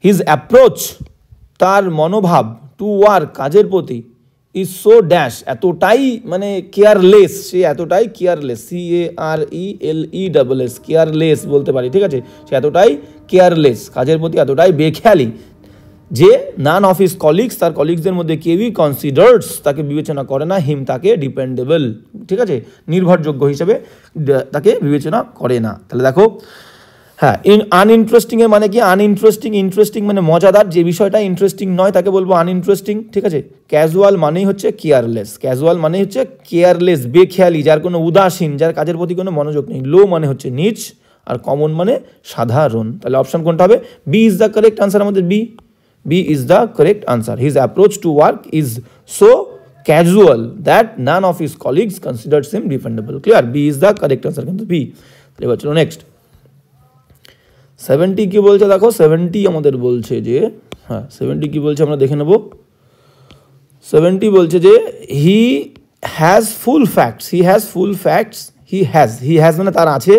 A: হিজ অ্যাপ্রোচ, তার মনোভাব, টু ওয়ার্ক, কাজের প্রতি, ইজ সো ড্যাশ, এতটাই মানে কেয়ারলেস, সে এতটাই কেয়ারলেস, CARELESS, কেয়ারলেস বলতে পারি। ঠিক আছে? সে এতটাই কেয়ারলেস, কাজের প্রতি এতটাই বেখেয়ালি, যে নান অফ হিজ কলিগস, তার কলিগসদের মধ্যে কেউই কনসিডার্স, তাকে বিবেচনা করে না, হিম, তাকে ডিপেন্ডেবল, ঠিক আছে, নির্ভরযোগ্য হিসেবে তাকে বিবেচনা করে না। তাহলে দেখো হ্যাঁ, আনইন্টারেস্টিং এর মানে কি? আনইন্টারেস্টিং, ইন্টারেস্টিং মানে মজাদার, যে বিষয়টা ইন্টারেস্টিং নয় তাকে বলবো আনইন্টারেস্টিং, ঠিক আছে। ক্যাজুয়াল মানেই হচ্ছে কেয়ারলেস, ক্যাজুয়াল মানে হচ্ছে কেয়ারলেস, বেখেয়ালি, যার কোনো উদাসীন, যার কাজের প্রতি কোনো মনোযোগ নেই। লো মানে হচ্ছে নিচ, আর কমন মানে সাধারণ। তাহলে অপশন কোনটা হবে? B is the correct answer, আমাদের B is the correct answer. His approach to work is so casual that none of his colleagues considered him dependable. Clear? B is the correct answer, কিন্তু B। এবার চলো নেক্সট 70 কি বলছে দেখো। 70 আমাদের বলছে যে, হ্যাঁ 70 কি বলছে আমরা দেখে নেব। 70 বলছে যে he has full facts, he has full facts, he has মানে তার আছে,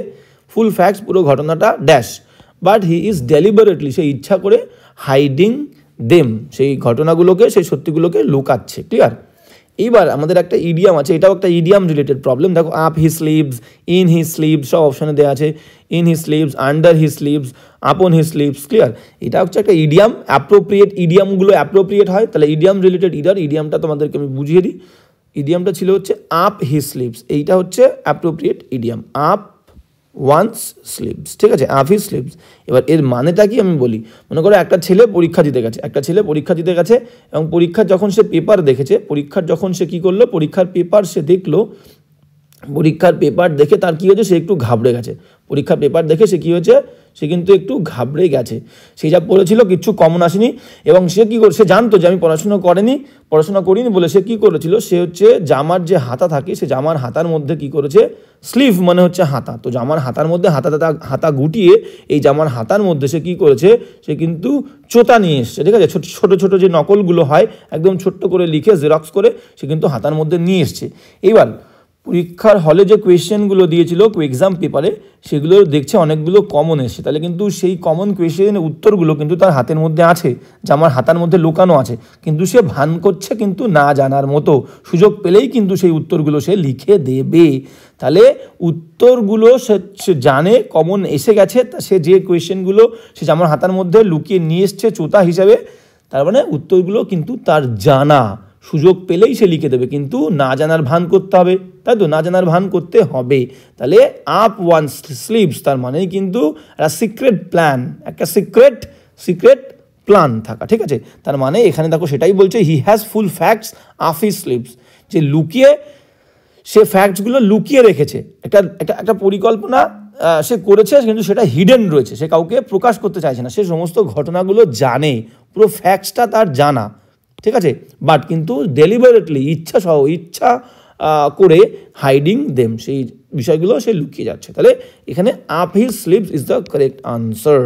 A: ফুল ফ্যাক্টস পুরো ঘটনাটা dash, but he is deliberately, সে ইচ্ছা করে, হাইডিং দেম, সেই ঘটনাগুলোকে, সেই সত্যিগুলোকে লুকাচ্ছে। ক্লিয়ার? এইবার আমাদের একটা ইডিয়াম আছে, এটাও একটা ইডিয়াম রিলেটেড প্রবলেম। দেখো, up he sleeves, in he sleeves, সব অপশনে দেওয়া আছে। In he sleeves, under he sleeves, আপন হি স্লিভস। ক্লিয়ার? এটা হচ্ছে একটা ইডিয়াম, অ্যাপ্রোপ্রিয়েট, ইডিয়ামগুলো অ্যাপ্রোপ্রিয়েট হয়। তাহলে ইডিয়াম রিলেটেড ইডিয়ামটা তোমাদেরকে আমি বুঝিয়ে দিই। ইডিয়ামটা ছিল হচ্ছে আপ হি স্লিভস, এইটা হচ্ছে appropriate idiom, up one's sleeves, ঠিক আছে, আপ হি স্লিভস। এবার এর মানেটা কি আমি বলি। মনে করো একটা ছেলে পরীক্ষা দিতে গেছে, এবং পরীক্ষার যখন সে পেপার দেখেছে, পরীক্ষার যখন সে কী করলো, পরীক্ষার পেপার সে দেখলো, পরীক্ষার পেপার দেখে তার কী হয়েছে, সে একটু ঘাবড়ে গেছে। পরীক্ষার পেপার দেখে সে কী হয়েছে, সে কিন্তু একটু ঘাবড়ে গেছে। সে যা পড়েছিল কিচ্ছু কমন আসেনি, এবং সে কী করে, সে জানতো যে আমি পড়াশোনা করিনি বলে সে কী করেছিল, সে হচ্ছে জামার যে হাতা থাকে, সে জামার হাতার মধ্যে কী করেছে, স্লিভ মানে হচ্ছে হাতা, তো জামার হাতার মধ্যে হাতা গুটিয়ে এই জামার হাতার মধ্যে সে কী করেছে, সে কিন্তু চোতা নিয়ে এসছে, ঠিক আছে। ছোট ছোট যে নকলগুলো হয়, একদম ছোট্ট করে লিখে জেরক্স করে সে কিন্তু হাতার মধ্যে নিয়ে এসছে। এইবার পরীক্ষার হলে যে কোয়েশ্চেনগুলো দিয়েছিল এক্সাম পেপারে, সেগুলো দেখছে অনেকগুলো কমন এসছে, তাহলে কিন্তু সেই কমন কোয়েশ্চেনের উত্তরগুলো কিন্তু তার হাতের মধ্যে আছে, জামার হাতার মধ্যে লুকানো আছে, কিন্তু সে ভান করছে কিন্তু না জানার মতো, সুযোগ পেলেই কিন্তু সেই উত্তরগুলো সে লিখে দেবে। তাহলে উত্তরগুলো সে জানে, কমন এসে গেছে, সে যে কোয়েশ্চেনগুলো সে জামার হাতার মধ্যে লুকিয়ে নিয়ে এসছে চোতা হিসাবে, তার মানে উত্তরগুলো কিন্তু তার জানা, সুযোগ পেলেই সে লিখে দেবে, কিন্তু না জানার ভান করতে হবে, তাই তো, না জানার ভান করতে হবে। তাহলে আপ ওয়ান স্লিভস তার মানেই কিন্তু একটা সিক্রেট প্ল্যান, একটা সিক্রেট প্ল্যান থাকা, ঠিক আছে। তার মানে এখানে দেখো সেটাই বলছে, হি has full facts up his sleeves, যে লুকিয়ে, সে ফ্যাক্টসগুলো লুকিয়ে রেখেছে, একটা পরিকল্পনা সে করেছে, কিন্তু সেটা হিডেন রয়েছে, সে কাউকে প্রকাশ করতে চাইছে না, সে সমস্ত ঘটনাগুলো জানে, পুরো ফ্যাক্টসটা তার জানা, ঠিক আছে, বাট কিন্তু ডেলিবারেটলি, ইচ্ছা করে হাইডিং দেম, সেই বিষয়গুলো সে লুকিয়ে যাচ্ছে। তাহলে এখানে up his sleeves is the correct answer,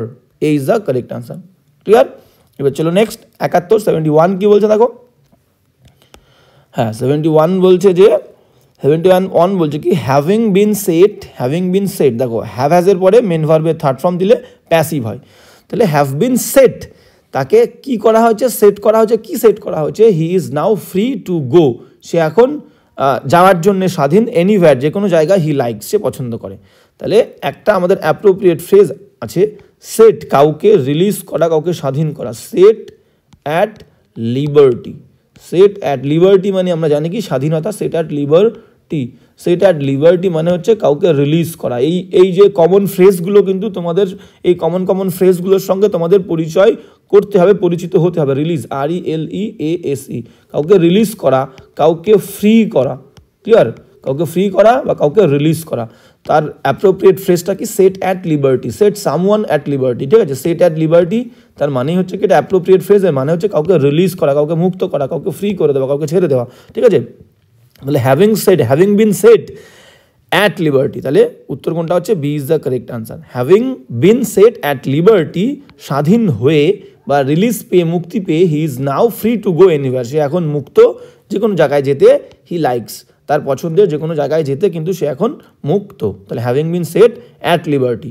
A: A is the correct answer. Clear? এবার চলো নেক্সট 71 কি বলছে দেখো। হ্যাঁ 71 বলছে কি, হ্যাভিং বিন সেট, দেখো হ্যাভ হ্যাজের পরে মেন ভার্বের থার্ড ফর্ম দিলে প্যাসিভ হয়, তাহলে হ্যাভ বিন সেট, তাকে কি করা হয়েছে, সেট করা হয়েছে, কি সেট করা হয়েছে, he is now free to go, সে এখন যাওয়ার জন্য স্বাধীন, এনিওয়্যার, যে কোনো জায়গায়, হি লাইকস, সে পছন্দ করে। তাহলে একটা আমাদের অ্যাপ্রোপ্রিয়েট ফ্রেজ আছে, সেট, কাউকে রিলিজ করা, কাউকে স্বাধীন করা, সেট অ্যাট লিবার্টি, মানে আমরা জানি কি স্বাধীনতা, সেট অ্যাট লিবার্টি মানে হচ্ছে কাউকে রিলিজ করা। এই যে কমন ফ্রেজগুলো কিন্তু তোমাদের, এই কমন ফ্রেজগুলোর সঙ্গে তোমাদের পরিচয় করতে হবে, পরিচিত হতে হবে। রিলিজ, RELEASE, কাউকে রিলিজ করা, কাউকে ফ্রি করা। ক্লিয়ার? কাউকে ফ্রি করা বা কাউকে রিলিজ করা, তার অ্যাপ্রোপ্রিয়েট ফ্রেজটা কি, set at liberty, set someone at liberty, ঠিক আছে। সেট অ্যাট লিবার্টি তার মানে হচ্ছে কি, এটা অ্যাপ্রোপ্রিয়েট ফ্রেজের মানে হচ্ছে কাউকে রিলিজ করা, কাউকে মুক্ত করা, কাউকে ফ্রি করে দেওয়া, কাউকে ছেড়ে দেওয়া, ঠিক আছে। তাহলে having been set at liberty, তাহলে উত্তর কোনটা হচ্ছে, B is the correct answer. Having been set at liberty, স্বাধীন হয়ে বা রিলিজ পেয়ে, মুক্তি পেয়ে, he is now free to go anywhere, সে এখন মুক্ত যে কোনো জায়গায় যেতে, হি লাইকস, তার পছন্দের যে কোনো জায়গায় যেতে কিন্তু সে এখন মুক্ত। তাহলে having been set at liberty,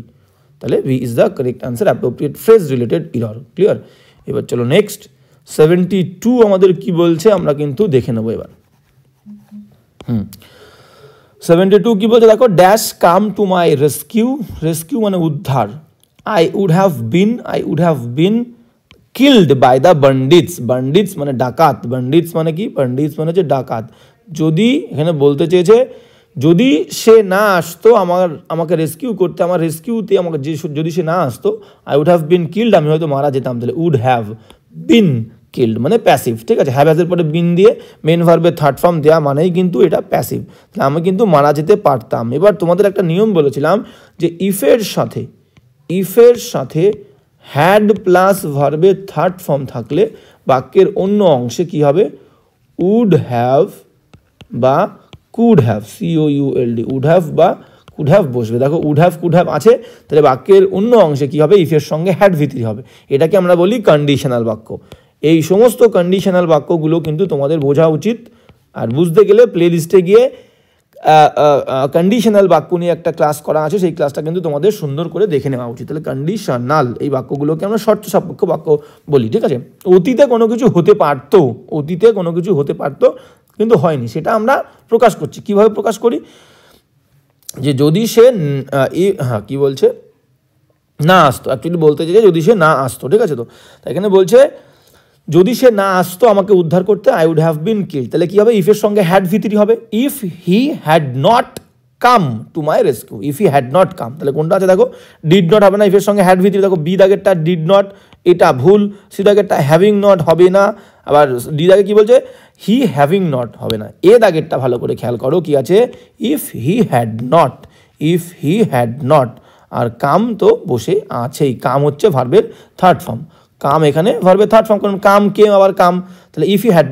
A: তাহলে B is the correct answer, appropriate phrase related error. Clear? এবার চলো নেক্সট 72 আমাদের কি বলছে আমরা কিন্তু দেখে নেবো এবার। 72 কি বলছে দেখো, dash come to my rescue মানে উদ্ধার, I would have been killed by the bandits মানে ডাকাত, বান্ডিটস মানে কি, বান্ডিটস মানে হচ্ছে ডাকাত। যদি এখানে বলতে চেয়েছে যদি সে না আসতো আমাকে রেস্কিউ করতে, আমার রেস্কিউতে আমাকে যদি সে না আসতো, I would have been killed, আমি হয়তো মারা যেতাম। তাহলে উড হ্যাভ বিন কিল্ড মানে প্যাসিভ, ঠিক আছে। হ্যাভ হ্যাজের পরে বিন দিয়ে মেন ভার্বের থার্ড ফর্ম দেওয়া মানেই কিন্তু এটা প্যাসিভ। তাহলে আমি কিন্তু মারা যেতে পারতাম। এবার তোমাদের একটা নিয়ম বলেছিলাম যে ইফের সাথে হ্যাড প্লাস ভার্বের থার্ড ফর্ম থাকলে বাক্যের অন্য অংশে কি হবে, উড হ্যাভ বা could have, COULD, would have বা কুড হ্যাভ বসবে। দেখো উড হ্যাভ কুড হ্যাভ আছে, তাহলে বাক্যের অন্য অংশে কি হবে, ইফের সঙ্গে হ্যাড ভিত্তি হবে। এটাকে আমরা বলি কন্ডিশনাল বাক্য। এই সমস্ত কন্ডিশনাল বাক্যগুলো কিন্তু তোমাদের বোঝা উচিত। আর বুঝতে গেলে প্লে লিস্টে গিয়ে কন্ডিশনাল বাক্য নিয়ে একটা ক্লাস করা আছে, সেই ক্লাসটা কিন্তু তোমাদের সুন্দর করে দেখে নেওয়া উচিত। তাহলে কন্ডিশনাল এই বাক্যগুলোকে আমরা শর্ত সাপেক্ষ বাক্য বলি, ঠিক আছে। অতীতে কোনো কিছু হতে পারতো কিন্তু হয়নি, সেটা আমরা প্রকাশ করছি। কিভাবে প্রকাশ করি, যে যদি সে কি বলছে না আসতো, অ্যাকচুয়ালি বলতে চাই যদি সে না আসতো, ঠিক আছে। তো এখানে বলছে যদি সে না আসতো আমাকে উদ্ধার করতে, I would have been killed. তাহলে কি হবে, ইফের সঙ্গে হ্যাড ভিত্তি হবে। If he had not come to my rescue, if he had not come, তাহলে কোনটা আছে দেখো, ডিড নট হবে না, ইফের সঙ্গে হ্যাড ভিত্তি। দেখো বি দাগেরটা ডিড নট, এটা ভুল। সি দাগেরটা হ্যাভিং নট হবে না, আবার ডি দাগে কি বলছে, হি হ্যাভিং নট হবে না। এ দাগেরটা ভালো করে খেয়াল করো কি আছে, ইফ হি হ্যাড নট, আর কাম তো বসে আছেই, কাম হচ্ছে ভার্বের থার্ড ফর্ম। কাম এখানে ভার্বের থার্ড ফর্ম, কারণ কাম কেম আবার কাম। তাহলে if he had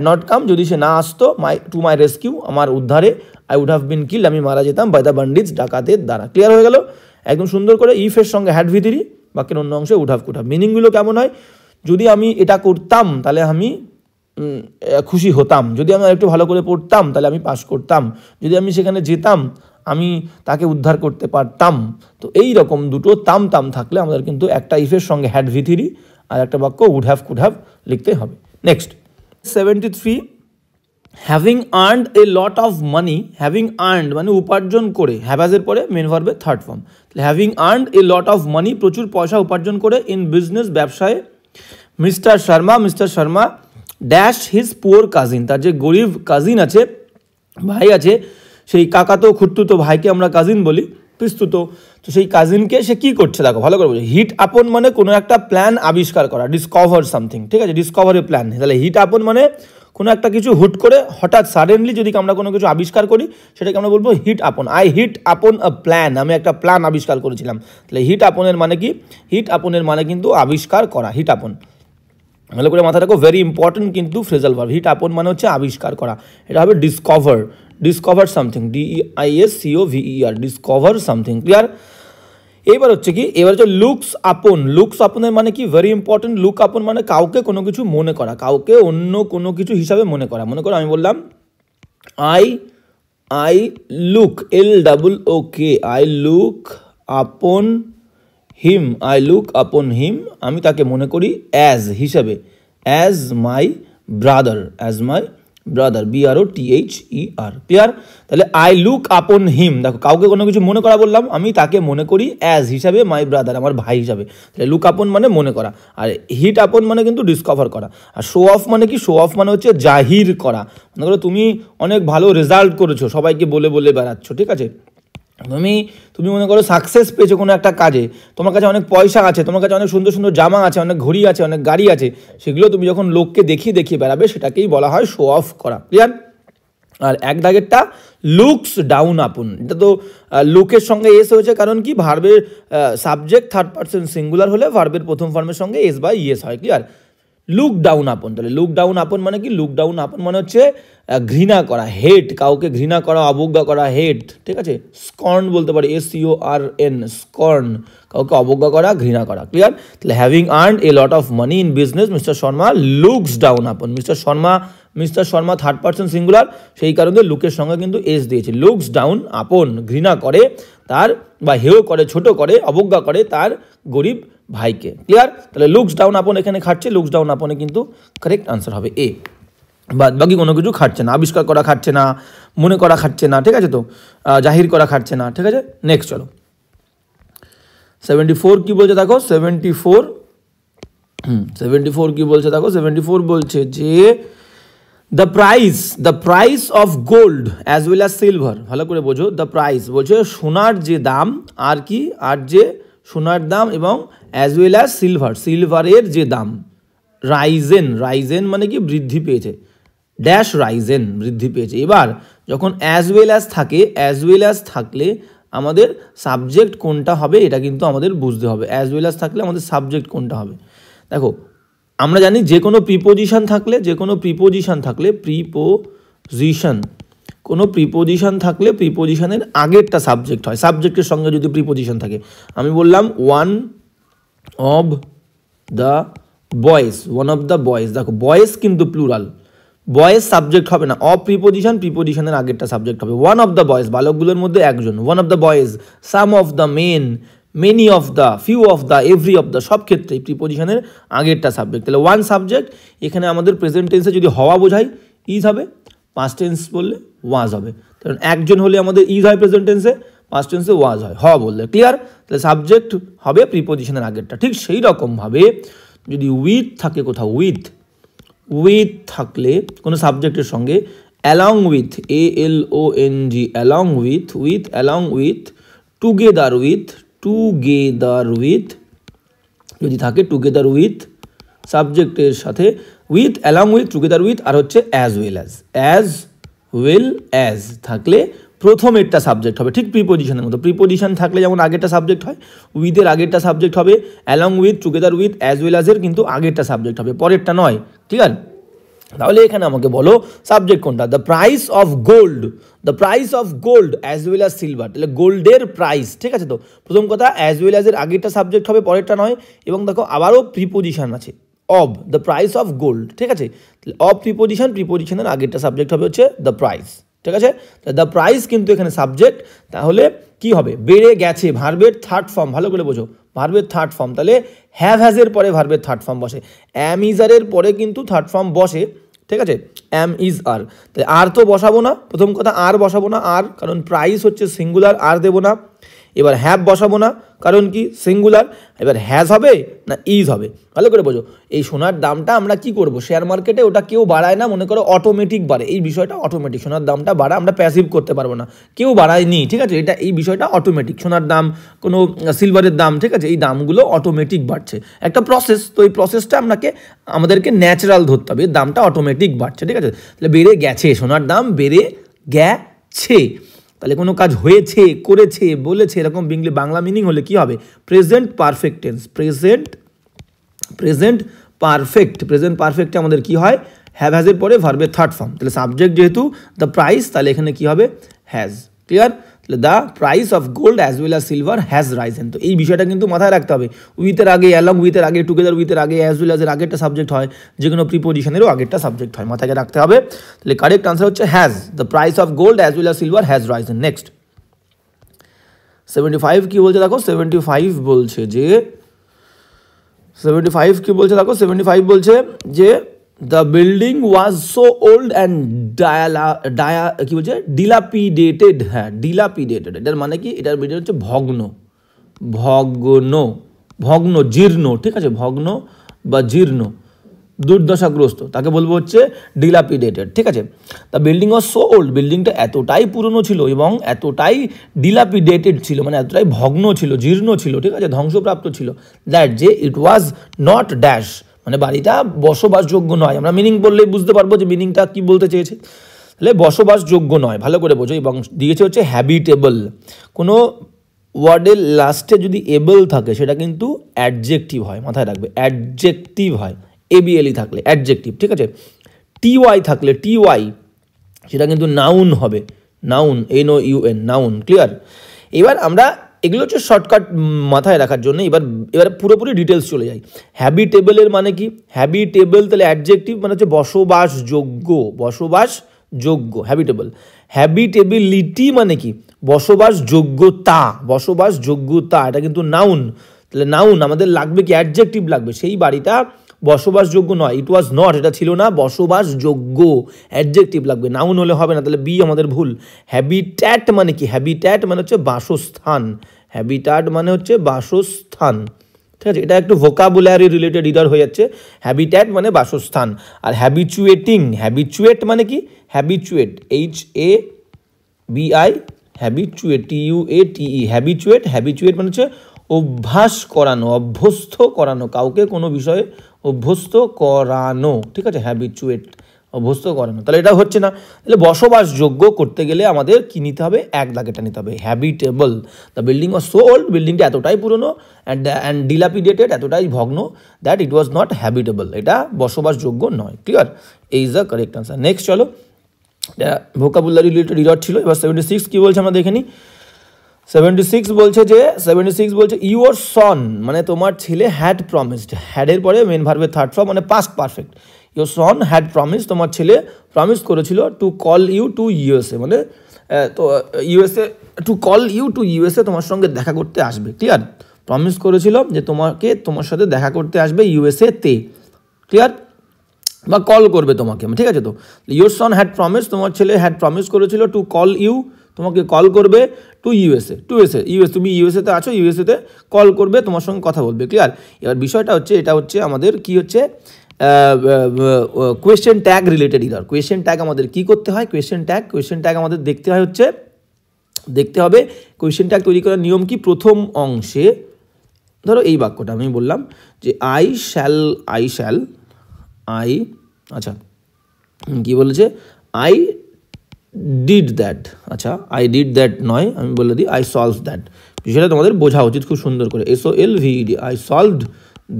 A: not come, যদি সে না আসতো টু মাই রেস্কিউ, আমার উদ্ধারে, I would have been killed, আমি মারা যেতাম বাই দ্য বান্ডিটস, ডাকাতের দ্বারা। ক্লিয়ার হয়ে গেল একদম সুন্দর করে। ইফের সঙ্গে হ্যাড ভিত্তি, বাক্যের অন্য অংশে উড হ্যাভ কুড হ্যাভ। মিনিংগুলো কেমন হয়, যদি আমি এটা করতাম তাহলে আমি খুশি হতাম, যদি আমি একটু ভালো করে পড়তাম তাহলে আমি পাস করতাম, যদি আমি সেখানে যেতাম আমি তাকে উদ্ধার করতে পারতাম। তো এই রকম দুটো তাম থাকলে আমাদের কিন্তু একটা ইফের সঙ্গে হ্যাড ভিত্তি আর একটা বাক্য উড হ্যাভ কুড হ্যাভ লিখতে হবে। Next 73, having earned a lot of money, having earned মানে উপার্জন করে, হ্যাভাজের পরে মেন ভার্বের third form. Having earned a lot of money, প্রচুর পয়সা উপার্জন করে, ইন বিজনেস ব্যবসায়, mister Sharma dash his poor cousin, তার যে গরিব কাজিন আছে, ভাই আছে, সেই কাকাতো খুঁড়তুতো ভাইকে আমরা কাজিন বলি, পিস্তুতো। তো সেই কাজিনকে সে কী করছে দেখো ভালো করে বলছে, হিট আপন মানে কোনো একটা প্ল্যান আবিষ্কার করা, ডিসকভার সামথিং, ঠিক আছে, ডিসকভার এ প্ল্যান। তাহলে হিট আপন মানে কোনো একটা কিছু হুট করে হঠাৎ সাডেনলি যদি আমরা কোনো কিছু আবিষ্কার করি সেটাকে আমরা বলবো হিট আপন। আই হিট আপন আ প্ল্যান, আমি একটা প্ল্যান আবিষ্কার করেছিলাম। তাহলে হিট আপনের মানে কি, হিট আপনের মানে কিন্তু আবিষ্কার করা, হিট আপন। ভালো করে মাথা রাখো, ভেরি ইম্পর্টেন্ট কিন্তু ফ্রেজাল ভার্ব। হিট আপন মানে হচ্ছে আবিষ্কার করা, এটা হবে discover something, DISCOVER, discover something. Clear. এবার হচ্ছে কি, এবার হচ্ছে লুকস আপনের মানে কি, ভেরি ইম্পর্টেন্ট। লুক আপন মানে কাউকে কোনো কিছু মনে করা, কাউকে অন্য কোনো কিছু হিসাবে মনে করা। মনে করো আমি বললাম I look, LOOK, I look upon him, আমি তাকে মনে করি অ্যাজ হিসাবে, as my brother, BROTHER। Clear. তাহলে আই লুক আপন হিম, দেখো কাউকে কোনো কিছু মনে করা বললাম, আমি তাকে মনে করি অ্যাজ হিসাবে, মাই ব্রাদার আমার ভাই হিসাবে। তাহলে লুক আপন মানে মনে করা, আর হিট আপন মানে কিন্তু ডিসকভার করা। আর শো অফ মানে কি, শো অফ মানে হচ্ছে জাহির করা। মনে করো তুমি অনেক ভালো রেজাল্ট করেছো, সবাইকে বলে বেড়াচ্ছ, ঠিক আছে। তুমি মনে করো সাকসেস পেয়েছো কোনো একটা কাজে, তোমার কাছে অনেক পয়সা আছে, তোমার কাছে অনেক সুন্দর সুন্দর জামা আছে, অনেক ঘড়ি আছে, অনেক গাড়ি আছে, সেগুলো তুমি যখন লোককে দেখিয়ে বেড়াবে সেটাকেই বলা হয় শো অফ করা। ক্লিয়ার। আর এক দাগেরটা লুকস ডাউন আপন, এটা তো লুকের সঙ্গে এস হয়েছে, কারণ কি ভার্বের সাবজেক্ট থার্ড পারসন সিঙ্গুলার হলে ভার্বের প্রথম ফর্মের সঙ্গে এস বাই ইয়েস হয়। ক্লিয়ার। লুক ডাউন আপন, তাহলে লুক ডাউন আপন মানে কি, লুক ডাউন আপন মানে হচ্ছে ঘৃণা করা, হেট, কাউকে ঘৃণা করা, অবজ্ঞা করা, হেট, ঠিক আছে। স্কর্ন বলতে পারি, SCORN, স্কর্ন, কাউকে অবজ্ঞা করা, ঘৃণা করা। ক্লিয়ার। তাহলে having earned a lot of money in business, mister Sharma looks down upon. Mister Sharma third person singular, সেই কারণে লুকের সঙ্গে কিন্তু এস দিয়েছে। লুকস ডাউন আপন, ঘৃণা করে তার, বা হেয় করে, ছোট করে, অবজ্ঞা করে তার গরিব ভাইকে। ক্লিয়ার। তাহলে লুকস ডাউন আপন এখানে খাটছে, লুকস ডাউন আপনে কিন্তু কারেক্ট আনসার হবে এ। বাকি কোনো কিছু খাটছে না, আবিষ্কার করা খাটছে না, মনে করা খাটছে না, ঠিক আছে, তো জাহির করা খাটছে না, ঠিক আছে। নেক্সট চলো 74 কি বলছে দেখো, 74 কি বলছে দেখো, 74 বলছে যে the price of gold as well as silver, ভালো করে বোঝো। দ্য প্রাইস বলছে সোনার যে দাম, আর কি, আর যে সোনার দাম, এবং অ্যাজ ওয়েল অ্যাজ সিলভারের যে দাম, রাইজেন মানে কি বৃদ্ধি পেয়েছে, ড্যাশ রাইজেন বৃদ্ধি পেয়েছে। এবার যখন অ্যাজ ওয়েল অ্যাজ থাকলে আমাদের সাবজেক্ট কোনটা হবে এটা কিন্তু আমাদের বুঝতে হবে। অ্যাজ ওয়েল অ্যাজ থাকলে আমাদের সাবজেক্ট কোনটা হবে, দেখো আমরা জানি যে কোনো প্রিপোজিশন থাকলে প্রিপোজিশনের আগেরটা সাবজেক্ট হয়, সাবজেক্টের সঙ্গে যদি প্রিপোজিশন থাকে। আমি বললাম ওয়ান অফ দ্য বয়েজ, দেখো বয়েজ কিন্তু প্লুরাল, বয়েজ সাবজেক্ট হবে না, অফ প্রিপোজিশনের আগেরটা সাবজেক্ট হবে। ওয়ান অফ দ্য বয়েজ, বালকগুলোর মধ্যে একজন, one of the boys, some of the men, many of the, few of the, every of the, সব ক্ষেত্রেই প্রিপোজিশনের আগেরটা সাবজেক্ট। তাহলে ওয়ান সাবজেক্ট, এখানে আমাদের প্রেজেন্ট টেন্সে যদি হওয়া বোঝায় ইজ হবে, পাস্ট টেন্স বললে ওয়াজ হবে। কারণ একজন হলে আমাদের ইজ হয় প্রেজেন্ট টেন্সে, পাস্ট টেন্সে ওয়াজ হয়, হওয়া বললে। ক্লিয়ার? তাহলে সাবজেক্ট হবে প্রিপোজিশনের আগেরটা। ঠিক সেই রকমভাবে যদি উইথ থাকে কোথাও, উইথ থাকলে কোনো সাবজেক্টের সঙ্গে, along with, ALONG, along with, together with যদি থাকে, টুগেদার উইথ সাবজেক্টের সাথে, with, along with, together with, আর হচ্ছে অ্যাজ ওয়েল অ্যাজ থাকলে প্রথমেরটা সাবজেক্ট হবে। ঠিক প্রিপোজিশনের মতো, প্রিপোজিশন থাকলে যেমন আগেরটা সাবজেক্ট হয়, উইথের আগেরটা সাবজেক্ট হবে, along with, together with, as well অ্যাজের কিন্তু আগেরটা সাবজেক্ট হবে, পরেরটা নয়। ক্লিয়ার? তাহলে এখানে আমাকে বলো সাবজেক্ট কোনটা। The price of gold as well as silver, তাহলে গোল্ডের প্রাইস। ঠিক আছে? তো প্রথম কথা অ্যাজ ওয়েল অ্যাজের আগেরটা সাবজেক্ট হবে, পরেরটা নয়। এবং দেখো আবারও প্রিপোজিশন আছে, of, the price of gold. ঠিক আছে? তাহলে অব প্রিপোজিশনের আগেরটা সাবজেক্ট হবে হচ্ছে দ্য প্রাইস। ঠিক আছে? দ্য প্রাইস কিন্তু এখানে সাবজেক্ট। তাহলে কি হবে? বেড়ে গেছে, ভার্বের থার্ড ফর্ম, ভালো করে বোঝো, ভার্বের থার্ড ফর্ম। তাহলে হ্যাজের পরে ভার্বের থার্ড ফর্ম বসে, অ্যাম ইজ আরের পরে কিন্তু থার্ড ফর্ম বসে। ঠিক আছে? অ্যাম ইজ আর, তাহলে আর তো বসাবো না, প্রথম কথা আর বসাবো না, আর কারণ প্রাইস হচ্ছে সিঙ্গুলার, আর দেবো না। এবার হ্যাভ বসাবো না, কারণ কি সিঙ্গুলার। এবার হ্যাজ হবে না ইজ হবে, ভালো করে বোঝো। এই সোনার দামটা আমরা কি করব, শেয়ার মার্কেটে ওটা কেউ বাড়ায় না, মনে করো অটোমেটিক বাড়ে, এই বিষয়টা অটোমেটিক। সোনার দামটা বাড়া, আমরা প্যাসিভ করতে পারবো না, কেউ বাড়ায়নি। ঠিক আছে? এই বিষয়টা অটোমেটিক, সোনার দাম, কোনো সিলভারের দাম, ঠিক আছে, এই দামগুলো অটোমেটিক বাড়ছে, একটা প্রসেস। তো এই প্রসেসটা আমাদেরকে ন্যাচারাল ধরতে হবে, দামটা অটোমেটিক বাড়ছে। ঠিক আছে? তাহলে বেড়ে গেছে, সোনার দাম বেড়ে গেছে। তাহলে কোনো কাজ হয়েছে, করেছে, বলেছে, এরকম বাংলা মিনিং হলে কি হবে? প্রেজেন্ট পারফেক্ট টেন্স, প্রেজেন্ট পারফেক্টে আমাদের কি হয়? হ্যাজের পরে ভার্বের থার্ড ফর্ম। তাহলে সাবজেক্ট যেহেতু দ্য প্রাইস, তাহলে এখানে কি হবে? হ্যাজ। ক্লিয়ার? তাহলে the price of gold as well as silver has Ryzen. তো এই বিষয়টা কিন্তু মাথায় রাখতে হবে। উইথের আগে, অ্যালং উইথের আগে, টুগেদার উইথের আগে, অ্যাজ ওয়েল অ্যাজের আগেরটা সাবজেক্ট হয়, যে কোনো প্রিপোজিশনেরও আগেরটা সাবজেক্ট হয়, মাথায় রাখতে হবে। তাহলে কারেক্ট আনসার হচ্ছে has. The price of gold as well as silver has Ryzen. Next 75 কি বলছে দেখো, 75 বলছে যে the building was so old and কি বলছে, ডিলাপিডেটেড। হ্যাঁ, ডিলাপিডেটেড, এটার মানে কি? এটার মানে হচ্ছে ভগ্ন, জীর্ণ। ঠিক আছে? ভগ্ন বা জীর্ণ, দুর্দশাগ্রস্ত, তাকে বলবো হচ্ছে ডিলাপিডেটেড। ঠিক আছে? The building was so old, বিল্ডিংটা এতটাই পুরনো ছিল এবং এতটাই ডিলাপিডেটেড ছিল, মানে এতটাই ভগ্ন ছিল, জীর্ণ ছিল, ঠিক আছে, ধ্বংসপ্রাপ্ত ছিল, দ্যাট যে ইট ওয়াজ নট ড্যাশ, মানে বাড়িটা বসবাসযোগ্য নয়। আমরা মিনিং বললেই বুঝতে পারবো যে মিনিংটা কি বলতে চেয়েছে। তাহলে বসবাসযোগ্য নয়, ভালো করে বোঝো। এবং দিয়েছে হচ্ছে হ্যাবিটেবল। কোনো ওয়ার্ডের লাস্টে যদি এবল থাকে সেটা কিন্তু অ্যাডজেক্টিভ হয়, মাথায় রাখবে, অ্যাডজেক্টিভ হয়। ABLE থাকলে অ্যাডজেক্টিভ। ঠিক আছে? TY থাকলে TY সেটা কিন্তু নাউন হবে, নাউন, NOUN, নাউন। ক্লিয়ার? এবার আমরা এগুলো হচ্ছে শর্টকাট মাথায় রাখার জন্য। এবার পুরোপুরি ডিটেলস চলে যাই। হ্যাবিটেবলের মানে কি? হ্যাবিটেবল তাহলে অ্যাডজেক্টিভ, মানে হচ্ছে বসবাসযোগ্য, হ্যাবিটেবল। হ্যাবিটেবিলিটি মানে কি? বসবাসযোগ্যতা, এটা কিন্তু নাউন। তাহলে নাউন আমাদের লাগবে কি? অ্যাডজেক্টিভ লাগবে। সেই বাড়িটা বসবাসযোগ্য নয়, ইট ওয়াজ নট, এটা ছিল না বসবাসযোগ্য, অ্যাডজেক্টিভ লাগবে, নাউন হলে হবে না। তাহলে বি আমাদের ভুল। হ্যাবিট্যাট মানে কি? হ্যাবিট্যাট মানে হচ্ছে বাসস্থান, ঠিক ঠিক আছে, এটা একটু ভোকাবুলারি রিলেটেড ইডার হয়ে যাচ্ছে। হ্যাবিট্যাট মানে বাসস্থান, আর হ্যাবিচুয়েটিং, হ্যাবিচুয়েট মানে কি, habituate HABI, habituate TUATE, habituate, habituate মানে হচ্ছে অভ্যাস করানো, অভ্যস্ত করানো, কাউকে কোনো বিষয়ে অভ্যস্ত করানো, ঠিক আছে, হ্যাবিচুয়েট, অভ্যস্ত করানো। তাহলে এটা হচ্ছে না, তাহলে বসবাসযোগ্য করতে গেলে আমাদের কী নিতে হবে, এক দাগেটা নিতে হবে, habitable. The building was so old, বিল্ডিংটা এতটাই পুরনো, অ্যান্ড ডিলাপিডেটেড, এতটাই ভগ্ন, that it was not habitable, এটা বসবাসযোগ্য নয়। ক্লিয়ার, এই is the correct answer. Next চলো, ভোকাবুলারি রিলেটেড ইরর ছিল। এবার 76 কী বলছে আমরা দেখে নিই। 76 বলছে ইউর সন মানে তোমার ছেলে হ্যাড প্রমিসড, হ্যাডের পরে মেন ভার্বের থার্ড ফর্ম মানে past perfect. Your son had promise, তোমার ছেলে প্রমিস করেছিল to call you to USA, মানে তো USA, to call you to USA, তোমার সঙ্গে দেখা করতে আসবে। ক্লিয়ার, প্রমিস করেছিল যে তোমার সাথে দেখা করতে আসবে USA তে। ক্লিয়ার, বা কল করবে তোমাকে, ঠিক আছে। তো ইউর সন হ্যাড প্রমিস, তোমার ছেলে হ্যাড প্রমিস করেছিল টু কল ইউ, তোমাকে কল করবে টু USA, তুমি USA তে আছো, USA তে কল করবে, তোমার সঙ্গে কথা বলবে। ক্লিয়ার, এবার বিষয়টা হচ্ছে, এটা হচ্ছে আমাদের কি হচ্ছে, question tag related error. Question tag আমাদের কি করতে হয়, কোয়েশ্চেন ট্যাগ আমাদের দেখতে হবে কোয়েশ্চেন ট্যাগ তৈরি করার নিয়ম কি। প্রথম অংশে ধরো এই বাক্যটা আমি বললাম যে আই শ্যাল, আচ্ছা কি বলেছে, আই ডিড দ্যাট, আচ্ছা আই ডিড দ্যাট নয়, আমি বলে দিই আই সলভ দ্যাট, বিষয়টা তোমাদের বোঝা উচিত খুব সুন্দর করে। SOLVED, আই সলভড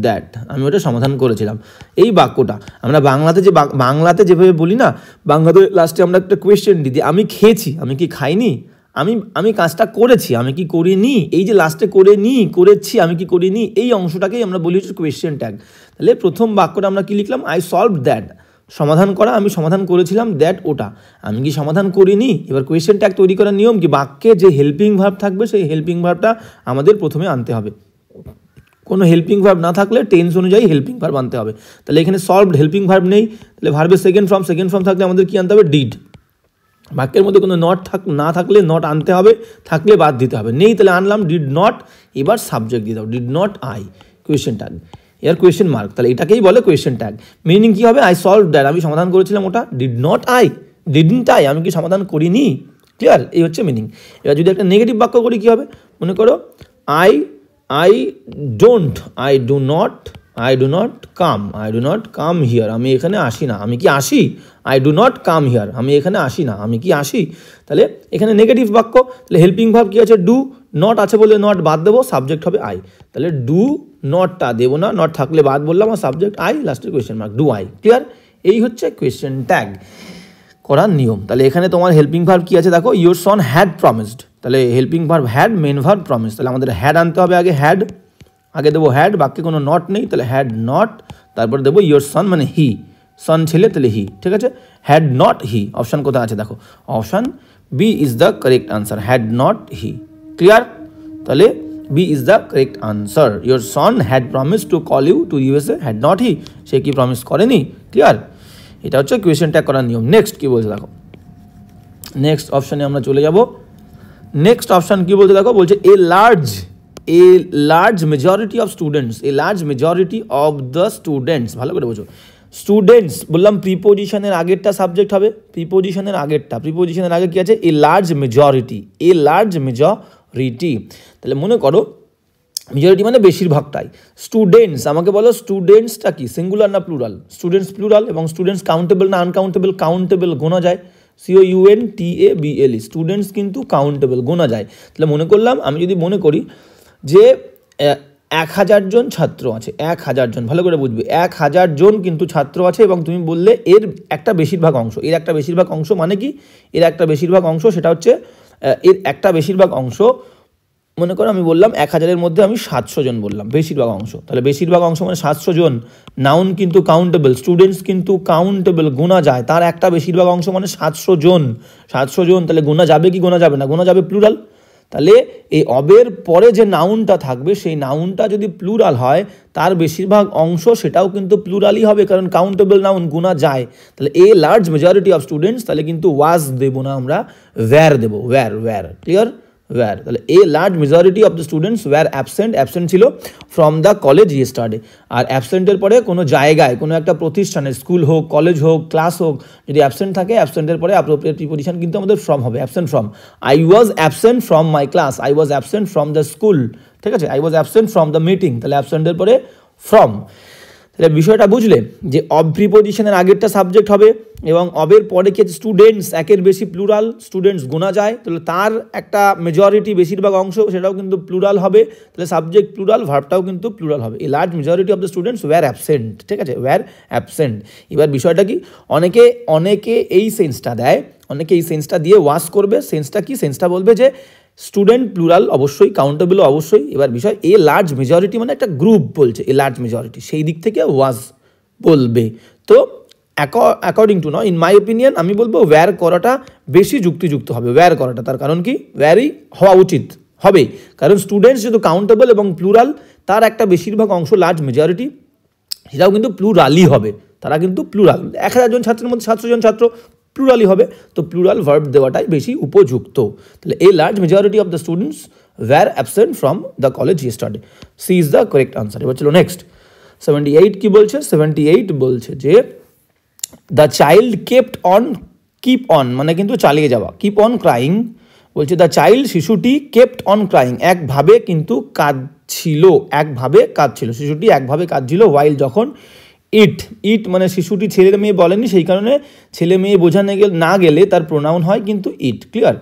A: দ্যাট, আমি ওটা সমাধান করেছিলাম। এই বাক্যটা আমরা বাংলাতে যেভাবে বলি না, বাংলাতে লাস্টে আমরা একটা কোয়েশ্চেন দিই, আমি খেয়েছি, আমি কি খাইনি, আমি কাজটা করেছি, আমি কি করিনি, এই যে লাস্টে করেছি, আমি কি করিনি, এই অংশটাকেই আমরা বলি হচ্ছে কোয়েশ্চেন ট্যাগ। তাহলে প্রথম বাক্যটা আমরা কি লিখলাম, আই সলভড দ্যাট, সমাধান করা, আমি সমাধান করেছিলাম, দ্যাট ওটা, আমি কি সমাধান করিনি। এবার কোয়েশ্চেন ট্যাগ তৈরি করার নিয়ম কি, বাক্যে যে হেল্পিং ভার্ব থাকবে সেই হেল্পিং ভার্বটা আমাদের প্রথমে আনতে হবে। কোনো হেল্পিং ভার্ব না থাকলে টেন্স অনুযায়ী হেল্পিং ভার্ব আনতে হবে। তাহলে এখানে সলভড হেল্পিং ভার্ব নেই, তাহলে ভার্বের সেকেন্ড ফর্ম থাকলে আমাদের কি আনতে হবে, ডিড। বাক্যের মধ্যে কোনো না থাকলে নট আনতে হবে, থাকলে বাদ দিতে হবে, নেই তাহলে আনলাম ডিড নট। এবার সাবজেক্ট দিয়ে দাও, did not I, question tag, এর কোয়েশ্চেন মার্ক, তাহলে এটাকেই বলে কোয়েশ্চেন ট্যাগ। মিনিং কী হবে, আই সলভ দ্যাট, আমি সমাধান করেছিলাম ওটা, did not I, didn't I, আমি কি সমাধান করিনি। ক্লিয়ার, এই হচ্ছে মিনিং। এবার যদি একটা নেগেটিভ বাক্য করি কী হবে, মনে করো I do not come here, আমি এখানে আসি না, আমি কি আসি, I do not come here, আমি এখানে আসি না, আমি কি আসি। তাহলে এখানে নেগেটিভ বাক্য, তাহলে হেল্পিং ভার্ব কী আছে, ডু, নট আছে বলে নট বাদ দেবো, সাবজেক্ট হবে আই, তাহলে ডু নটটা দেবো না, নট থাকলে বাদ বললাম, আর সাবজেক্ট আই, লাস্টের question mark, do I. Clear, এই হচ্ছে কোয়েশ্চেন ট্যাগ করার নিয়ম। তাহলে এখানে তোমার হেল্পিং ভার্ব কী আছে দেখো, ইউর সন হ্যাড প্রমিসড, তাহলে helping verb had, main verb promise, তাহলে আমাদের হ্যাড আনতে হবে আগে দেবো হ্যাড, বাক্যে কোনো নট নেই, তাহলে হ্যাড নট, তারপর দেবো ইয়োর সন মানে হি, সন ছেলে, তাহলে হি, ঠিক আছে, হ্যাড নট হি, অপশান কোথায় আছে দেখো, option B is the correct answer, had not he. Clear, তাহলে B is the correct answer. Your son had promise to call you to USA, had not he, সে কি প্রমিস করেনি। ক্লিয়ার, এটা হচ্ছে কোয়েশ্চেন ট্যাগ করার নিয়ম। নেক্সট কি বলছে দেখো, নেক্সট অপশানে আমরা চলে যাব। নেক্সট অপশান কি বলছে দেখো, বলছে এ large majority of the students, ভালো করে বোঝো, স্টুডেন্টস বললাম প্রিপোজিশনের আগেরটা সাবজেক্ট হবে, প্রিপোজিশনের আগে কি আছে, এ লার্জ মেজরিটি, তাহলে মনে করো মেজরিটি মানে বেশিরভাগটাই, স্টুডেন্টস, আমাকে বলো স্টুডেন্টসটা কি সিঙ্গুলার না প্লুরাল, স্টুডেন্টস প্লুরাল, এবং স্টুডেন্টস কাউন্টেবল না কাউন্টেবল গোনা যায়, COUNTABLE, স্টুডেন্টস কিন্তু কাউন্টেবল গোনা যায়। তাহলে মনে করলাম, আমি যদি মনে করি যে 1000 জন ছাত্র আছে, 1000 জন, ভালো করে বুঝবে, 1000 জন কিন্তু ছাত্র আছে, এবং তুমি বললে এর একটা বেশিরভাগ অংশ, মানে কি, এর একটা বেশিরভাগ অংশ, সেটা হচ্ছে এর একটা বেশিরভাগ অংশ, মনে করো আমি বললাম 1000-এর মধ্যে আমি 700 জন বললাম বেশিরভাগ অংশ, তাহলে বেশিরভাগ অংশ মানে 700 জন, নাউন কিন্তু কাউন্টেবল, স্টুডেন্টস কিন্তু কাউন্টেবল গোনা যায়, তার একটা বেশিরভাগ অংশ মানে 700 জন, তাহলে গোনা যাবে কি গোনা যাবে না, গোনা যাবে প্লুরাল। তাহলে এই অবের পরে যে নাউনটা থাকবে, সেই নাউনটা যদি প্লুরাল হয়, তার বেশিরভাগ অংশ সেটাও কিন্তু প্লুরালই হবে, কারণ কাউন্টেবল নাউন গোনা যায়। তাহলে a large majority of students, তাহলে কিন্তু ওয়াজ দেবো না আমরা, ওয়্যার দেবো, ওয়্যার। ক্লিয়ার, ওয়্যার, তাহলে a large majority of the students were absent ছিল ফ্রম দ্য কলেজ ইয়েস্টারডে। আর অ্যাবসেন্টের পরে কোনো জায়গায় কোনো একটা প্রতিষ্ঠানে, স্কুল হোক, কলেজ হোক, ক্লাস হোক, যদি অ্যাবসেন্ট থাকে অ্যাবসেন্টের পরে অ্যাপ্রোপ্রিয়েট প্রিপোজিশন কিন্তু আমাদের ফ্রম হবে, absent from. I was absent from my class, I was absent from the school, ঠিক আছে, I was absent from the meeting, তাহলে অ্যাবসেন্টের পরে ফ্রম। তাহলে বিষয়টা বুঝলে যে অব প্রিপোজিশনের আগেরটা সাবজেক্ট হবে এবং অবের পরে কি স্টুডেন্টস, একের বেশি প্লুরাল, স্টুডেন্টস গোনা যায়, তাহলে তার একটা মেজরিটি, বেশিরভাগ অংশ, সেটাও কিন্তু প্লুরাল হবে, তাহলে সাবজেক্ট প্লুরাল, ভার্বটাও কিন্তু প্লুরাল হবে। A large majority of the students were absent, ঠিক আছে, ওয়্যার অ্যাবসেন্ট। এবার বিষয়টা কি, অনেকে এই সেন্সটা দেয়, অনেকে এই সেন্সটা দিয়ে ওয়াশ করবে। সেন্সটা কি, সেন্সটা বলবে যে স্টুডেন্ট প্লুরাল অবশ্যই, কাউন্টেবল অবশ্যই। এবার বিষয় এ লার্জ মেজরিটি মানে একটা গ্রুপ বলছে, এ লার্জ মেজরিটি, সেই দিক থেকে ওয়াজ বলবে। তো according to in my opinion আমি বলবো ওয়্যার করাটা বেশি যুক্তিযুক্ত হবে, ওয়্যার করাটা। তার কারণ কি, ওয়্যারই হওয়া উচিত হবে, কারণ স্টুডেন্টস যেহেতু কাউন্টেবল এবং প্লুরাল, তার একটা বেশিরভাগ অংশ, লার্জ মেজরিটি, সেটাও কিন্তু প্লুরালই হবে, তারা কিন্তু প্লুরাল। 1000 জন ছাত্রের মধ্যে 700 জন ছাত্র, প্লুরালই হবে, তো প্লুরাল ভার্ব দেওয়াটাই বেশি উপযুক্ত। তাহলে a large majority of the students were absent from the college yesterday, C is the correct answer. এবার চলো নেক্সট 78 কি বলছে, 78 বলছে যে দ্য চাইল্ড কিপ অন মানে কিন্তু চালিয়ে যাওয়া, কিপ অন ক্রাইং, বলছে দ্য চাইল্ড, শিশুটি, কেপ্ট অন ক্রাইং একভাবে কিন্তু কাঁদছিল, শিশুটি একভাবে কাঁদছিল, ওয়াইল যখন, ইট মানে শিশুটি ছেলে মেয়ে বলেনি, সেই কারণে ছেলে মেয়ে বোঝানো না গেলে তার প্রোনাউন হয় কিন্তু ইট, ক্লিয়ার।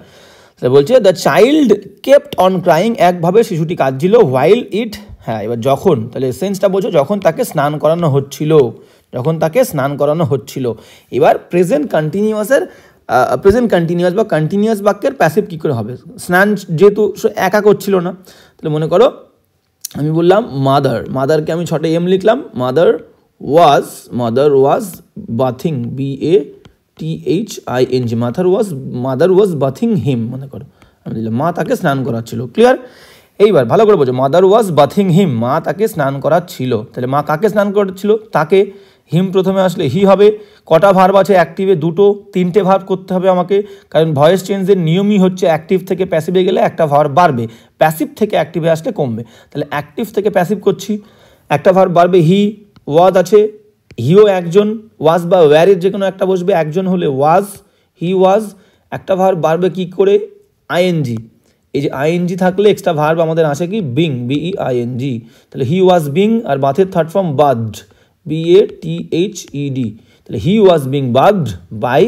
A: বলছে the child kept on crying একভাবে শিশুটি কাঁদছিল, হোয়াইল ইট, হ্যাঁ এবার যখন, তাহলে সেন্সটা বলছো যখন তাকে স্নান করানো হচ্ছিল, এবার প্রেজেন্ট কন্টিনিউয়াস বা কন্টিনিউয়াস বাক্যের প্যাসিভ কী করে হবে, স্নান যেহেতু একা করছিল না, তাহলে মনে করো আমি বললাম মাদারকে আমি 6টে এম লিখলাম, mother was bathing, BATHING, mother was bathing him, মনে করো আমি দিলাম মা তাকে স্নান করাচ্ছিল, ক্লিয়ার। এইবার ভালো করে বোঝো, মাদার ওয়াজ বাথিং হিম, মা তাকে স্নান করাচ্ছিল, তাহলে মা কাকে স্নান করাচ্ছিল, তাকে। হিম প্রথমে আসলে হি হবে। কটা ভার্ব আছে অ্যাক্টিভে, 2টো, 3টে ভার্ব করতে হবে আমাকে, কারণ ভয়েস চেঞ্জের নিয়মই হচ্ছে অ্যাক্টিভ থেকে প্যাসিভে গেলে একটা ভার্ব বাড়বে, প্যাসিভ থেকে অ্যাক্টিভে আসলে কমবে। তাহলে অ্যাক্টিভ থেকে প্যাসিভ করছি, একটা ভার্ব বাড়বে, হি, ওয়াজ আছে, হিও একজন, ওয়াজ বা ওয়্যারের যে কোনো একটা বসবে, একজন হলে ওয়াজ, হি ওয়াজ, একটা ভার্ব বাড়বে কি করে, আইএনজি, এই যে আইএনজি থাকলে এক্সট্রা ভার্ব আমাদের আসে কি, বিং, BEING, তাহলে হি was being, R বাথের third form বাথড, BATHED, তাহলে হি was being বাথড by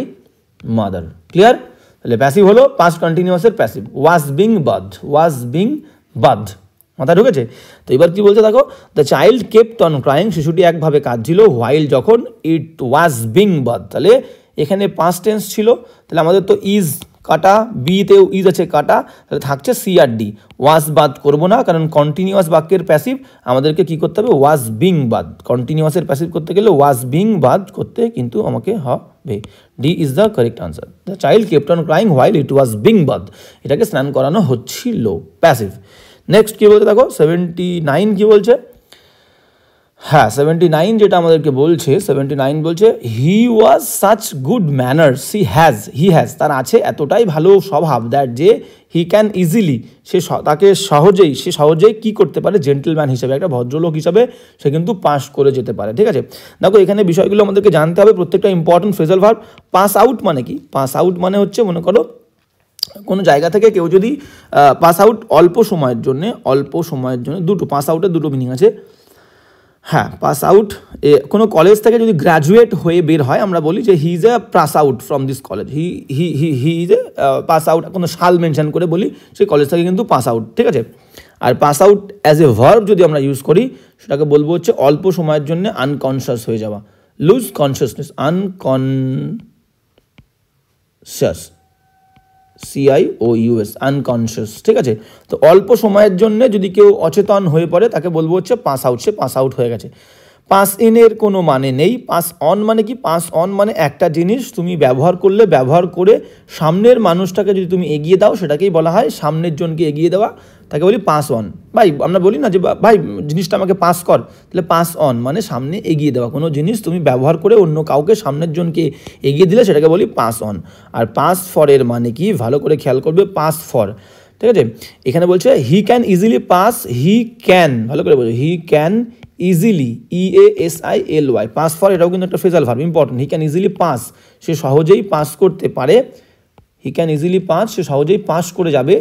A: mother, clear. তাহলে প্যাসিভ হলো পাস্ট কন্টিনিউয়াসের প্যাসিভ, ওয়াজ বিং বাথড, মাথা ঢুকেছে। তো এবার কি বলছে দেখো, the child kept on crying, শিশুটি একভাবে কাঁদছিল, হোয়াইল যখন, ইট ওয়াজ বিং বাথ, তাহলে এখানে পাস্ট টেন্স ছিল, তাহলে আমাদের তো ইজ কাটা, বিতেও ইজ আছে কাটা, তাহলে থাকছে CRD, ওয়াজ বাদ করবো না, কারণ কন্টিনিউয়াস বাক্যের প্যাসিভ আমাদেরকে কি করতে হবে, ওয়াজ বিং বাদ, কন্টিনিউয়াসের প্যাসিভ করতে গেলে ওয়াজ বিং বাদ করতে কিন্তু আমাকে হবে, D is the correct answer. The child kept on crying while it was being বাদ, এটাকে স্নান করানো হচ্ছিল, প্যাসিভ। নেক্সট কী বলছে দেখো, 79 কী বলছে, হ্যাঁ 79 যেটা আমাদেরকে বলছে, 79 বলছে he was such good manners, he has তার আছে এতটাই ভালো স্বভাব, দ্যাট যে হি ক্যান ইজিলি, সে সহজেই কী করতে পারে, জেন্টলম্যান হিসেবে, একটা ভদ্রলোক হিসাবে সে কিন্তু পাস করে যেতে পারে, ঠিক আছে। দেখো এখানে বিষয়গুলো আমাদেরকে জানতে হবে, প্রত্যেকটা important phrasal verb. Pass out মানে কি, পাস আউট মানে হচ্ছে মনে করো কোনো জায়গা থেকে কেউ যদি পাস আউট অল্প সময়ের জন্য, দুটো পাস আউটের দুটো মিনিং আছে, হ্যাঁ পাস আউট কোনো কলেজ থেকে যদি গ্র্যাজুয়েট হয়ে বের হয়, আমরা বলি যে he is A pass out from this college, he is A pass out, কোনো সাল মেনশন করে বলি সেই কলেজ থেকে কিন্তু পাস আউট, ঠিক আছে। আর pass out as a verb যদি আমরা ইউজ করি, সেটাকে বলবো হচ্ছে অল্প সময়ের জন্য আনকনশিয়াস হয়ে যাওয়া, লুজ কনশিয়াসনেস, আনকনশিয়াস, CIOUS, আনকনশিয়াস, ঠিক আছে। তো অল্প সময়ের জন্য যদি কেউ অচেতন হয়ে পড়ে, তাকে বলবো হচ্ছে পাস আউট, সে পাস আউট হয়ে গেছে। পাস ইনের কোনো মানে নেই, পাস অন মানে কি, পাস অন মানে একটা জিনিস তুমি ব্যবহার করে সামনের মানুষটাকে যদি তুমি এগিয়ে দাও, সেটাকেই বলা হয় সামনের জনকে এগিয়ে দেওয়া, তাকে বলি পাস অন। ভাই আমরা বলি না যে ভাই জিনিসটা আমাকে পাস কর, তাহলে পাস অন মানে সামনে এগিয়ে দেওয়া, কোনো জিনিস তুমি ব্যবহার করে অন্য কাউকে, সামনের জনকে এগিয়ে দিলে সেটাকে বলি পাস অন। আর পাস ফরের মানে কি, ভালো করে খেয়াল করবে, পাস ফর ঠিক আছে। এখানে বলছে he can easily pass, he can, ভালো করে বলছে, he can easily, EASILY, pass for, এটাও কিন্তু একটা phrasal verb, important. He can easily pass, সে সহজেই পাস করতে পারে, হি ক্যান ইজিলি পাস, সে সহজেই পাস করে যাবে,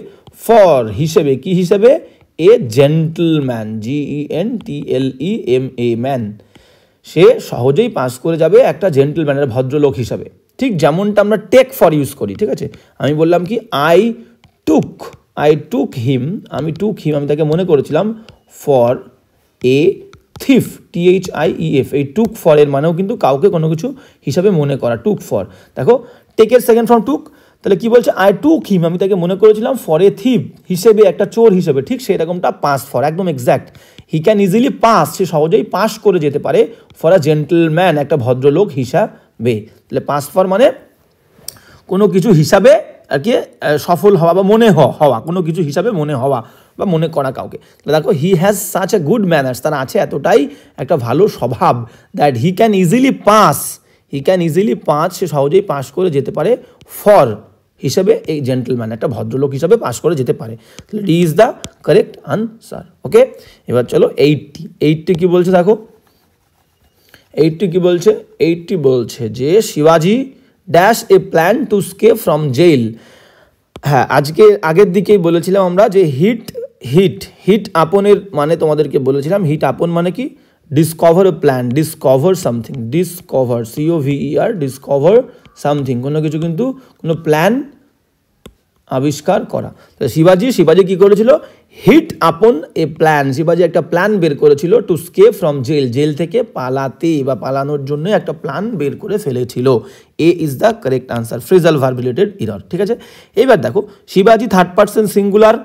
A: ফর হিসেবে, কি হিসেবে, এ জেন্টলম্যান, GENTLEMA ম্যান, সে সহজেই পাস করে যাবে একটা জেন্টলম্যানের, ভদ্রলোক হিসাবে। ঠিক যেমনটা আমরা টেক ফর ইউজ করি, ঠিক আছে। আমি বললাম কি আই টুক হিম, আমি তাকে মনে করেছিলাম, ফর এ থিফ, THIEF, এই টুক ফর এর মানেও কিন্তু কাউকে কোনো কিছু হিসাবে মনে করা, টুক ফর। দেখো টেকের সেকেন্ড ফর্ম টুক, তাহলে কি বলছে, আই টুক হিম, আমি তাকে মনে করেছিলাম, ফর এ থিফ, হিসেবে, একটা চোর হিসেবে, ঠিক সেরকমটা পাস ফর, একদম exact. He can easily pass, সে সহজেই পাস করে যেতে পারে, ফর আ জেন্টলম্যান, একটা ভদ্রলোক হিসাবে। তাহলে পাস ফর মানে কোনো কিছু হিসাবে আর কি সফল হওয়া বা মনে হওয়া, কোনো কিছু হিসাবে মনে হওয়া বা মনে করা কাউকে। দেখো he has such a good manners, তার আছে এতটাই একটা ভালো স্বভাব, that he can easily pass, সে সহজেই পাস করে যেতে পারে, ফর হিসেবে, এই জেন্টলম্যান, একটা ভদ্রলোক হিসাবে পাস করে যেতে পারে। তাহলে D is the correct answer. Okay, এবার চলো 80 কি বলছে, দেখো 80 কি বলছে, 80 বলছে যে শিবাজি dash a plan to escape from jail. হ্যাঁ, আগের দিকেই বলেছিলাম আমরা যে হিট আপনের মানে তোমাদেরকে বলেছিলাম, হিট আপন মানে কি, discover a plan, discover something, COVER, discover something, কোনো কিছু কিন্তু কোনো প্ল্যান আবিষ্কার করা। শিবাজি কি করেছিল, হিট আপন এ প্ল্যান, শিবাজি একটা প্ল্যান বের করেছিল, টু স্কেপ ফ্রম জেল থেকে পালাতে বা পালানোর জন্য একটা প্ল্যান বের করে ফেলেছিল। A is the correct answer, phrasal verb related error, ঠিক আছে। এবার দেখো শিবাজি থার্ড পারসন সিঙ্গুলার,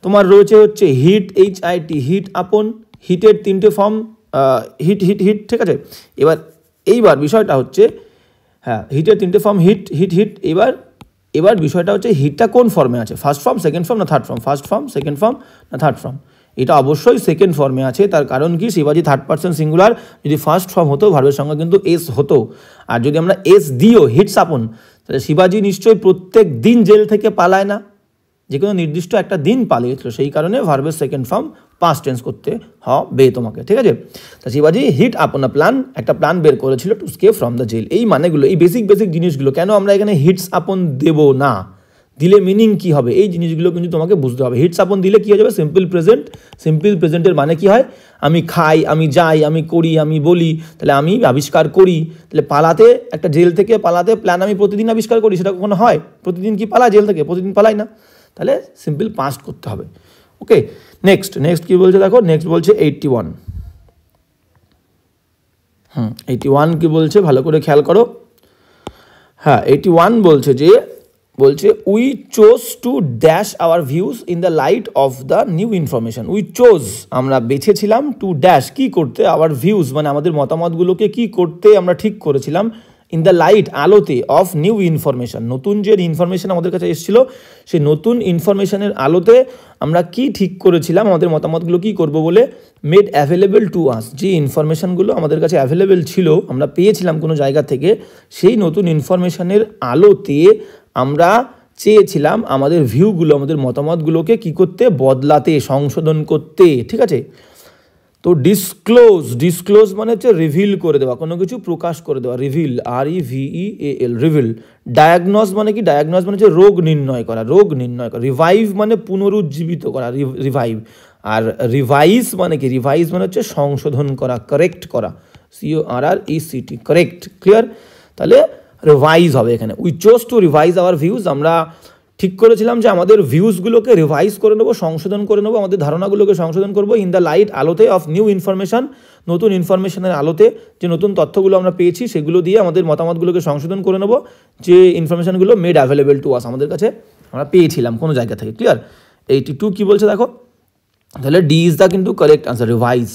A: তোমার রয়েছে হচ্ছে হিট, HIT, হিট আপন, হিটের তিনটে ফর্ম, হিট, ঠিক আছে। এইবার বিষয়টা হচ্ছে, হ্যাঁ হিটের তিনটে ফর্ম, হিট। এবার বিষয়টা হচ্ছে হিটটা কোন ফর্মে আছে, ফার্স্ট ফর্ম, সেকেন্ড ফর্ম না third form, first form, second form না থার্ড ফর্ম। এটা অবশ্যই সেকেন্ড ফর্মে আছে, তার কারণ কি, শিবাজি থার্ড পারসন সিঙ্গুলার, যদি ফার্স্ট ফর্ম হতো ভার্বের সঙ্গে কিন্তু এস হতো, আর যদি আমরা এস দিও হিটস আপন, তাহলে শিবাজি নিশ্চয়ই প্রত্যেক দিন জেল থেকে পালায় না, যে কোনো নির্দিষ্ট একটা দিন পালিয়েছিল, সেই কারণে ভার্বের সেকেন্ড ফর্ম পাস্ট টেন্স করতে হবে তোমাকে, ঠিক আছে। তা শিবাজি হিট আপন আ প্ল্যান, একটা প্ল্যান বের করেছিল, to escape from the jail. এই মানেগুলো, এই বেসিক জিনিসগুলো, কেন আমরা এখানে হিটস আপন দেব না, দিলে মিনিং কি হবে, এই জিনিসগুলো কিন্তু তোমাকে বুঝতে হবে। হিটস আপন দিলে কি হয়ে যাবে, সিম্পল প্রেজেন্টের মানে কি হয়, আমি খাই, আমি যাই, আমি করি, আমি বলি, তাহলে আমি আবিষ্কার করি। তাহলে পালাতে, একটা জেল থেকে পালাতে প্ল্যান আমি প্রতিদিন আবিষ্কার করি, সেটা কখনো হয়, প্রতিদিন কি পালা জেল থেকে, প্রতিদিন পালাই না, তাহলে সিম্পল পাস্ট করতে হবে। ওকে, নেক্সট কি বলছে, দেখো নেক্সট বলছে 81। 81 কি বলছে, ভালো করে খেয়াল করো। হ্যাঁ, 81 বলছে we chose to dash our views in the light of the new information. We chose, আমরা বেছেছিলাম, টু ড্যাশ, কি করতে, আওয়ার ভিউজ মানে আমাদের মতামতগুলোকে কি করতে আমরা ঠিক করেছিলাম, ইন দ্য লাইট, আলোতে, অফ নিউ ইনফরমেশন, নতুন যে ইনফরমেশন আমাদের কাছে এসেছিল, সেই নতুন ইনফরমেশনের আলোতে আমরা কি ঠিক করেছিলাম, আমাদের মতামতগুলো কি করব বলে, মেড অ্যাভেলেবেল টু আস, যে ইনফরমেশনগুলো আমাদের কাছে অ্যাভেলেবেল ছিল, আমরা পেয়েছিলাম কোনো জায়গা থেকে, সেই নতুন ইনফরমেশনের আলোতে আমরা চেয়েছিলাম আমাদের ভিউগুলো, আমাদের মতামতগুলোকে কি করতে, বদলাতে, সংশোধন করতে, ঠিক আছে। তো ডিসক্লোজ মানে হচ্ছে রিভিল করে দেওয়া, কোনো কিছু প্রকাশ করে দেওয়া, রিভিল, REVEAL, রিভিল। ডায়াগনোজ মানে কি, ডায়াগনোজ মানে হচ্ছে রোগ নির্ণয় করা, রিভাইভ মানে পুনরুজ্জীবিত করা, রিভাইভ। আর রিভাইজ মানে কি, রিভাইজ মানে হচ্ছে সংশোধন করা, কারেক্ট করা, CORRECT, কারেক্ট, ক্লিয়ার। তাহলে রিভাইজ হবে এখানে, we chose to revise our views, আমরা ঠিক করেছিলাম যে আমাদের ভিউজগুলোকে রিভাইজ করে নেবো, সংশোধন করে নেবো, আমাদের ধারণাগুলোকে সংশোধন করবো, ইন দ্য লাইট, আলোতে, অফ নিউ ইনফরমেশন, নতুন ইনফরমেশনের আলোতে, যে নতুন তথ্যগুলো আমরা পেয়েছি সেগুলো দিয়ে আমাদের মতামতগুলোকে সংশোধন করে নেবো, যে ইনফরমেশনগুলো মেড অ্যাভেলেবেল টু আস, আমাদের কাছে আমরা পেয়েছিলাম কোনো জায়গা থেকে, ক্লিয়ার। 82 কি বলছে দেখো, তাহলে ডি ইজ দ্য কিন্তু কারেক্ট আনসার, রিভাইজ।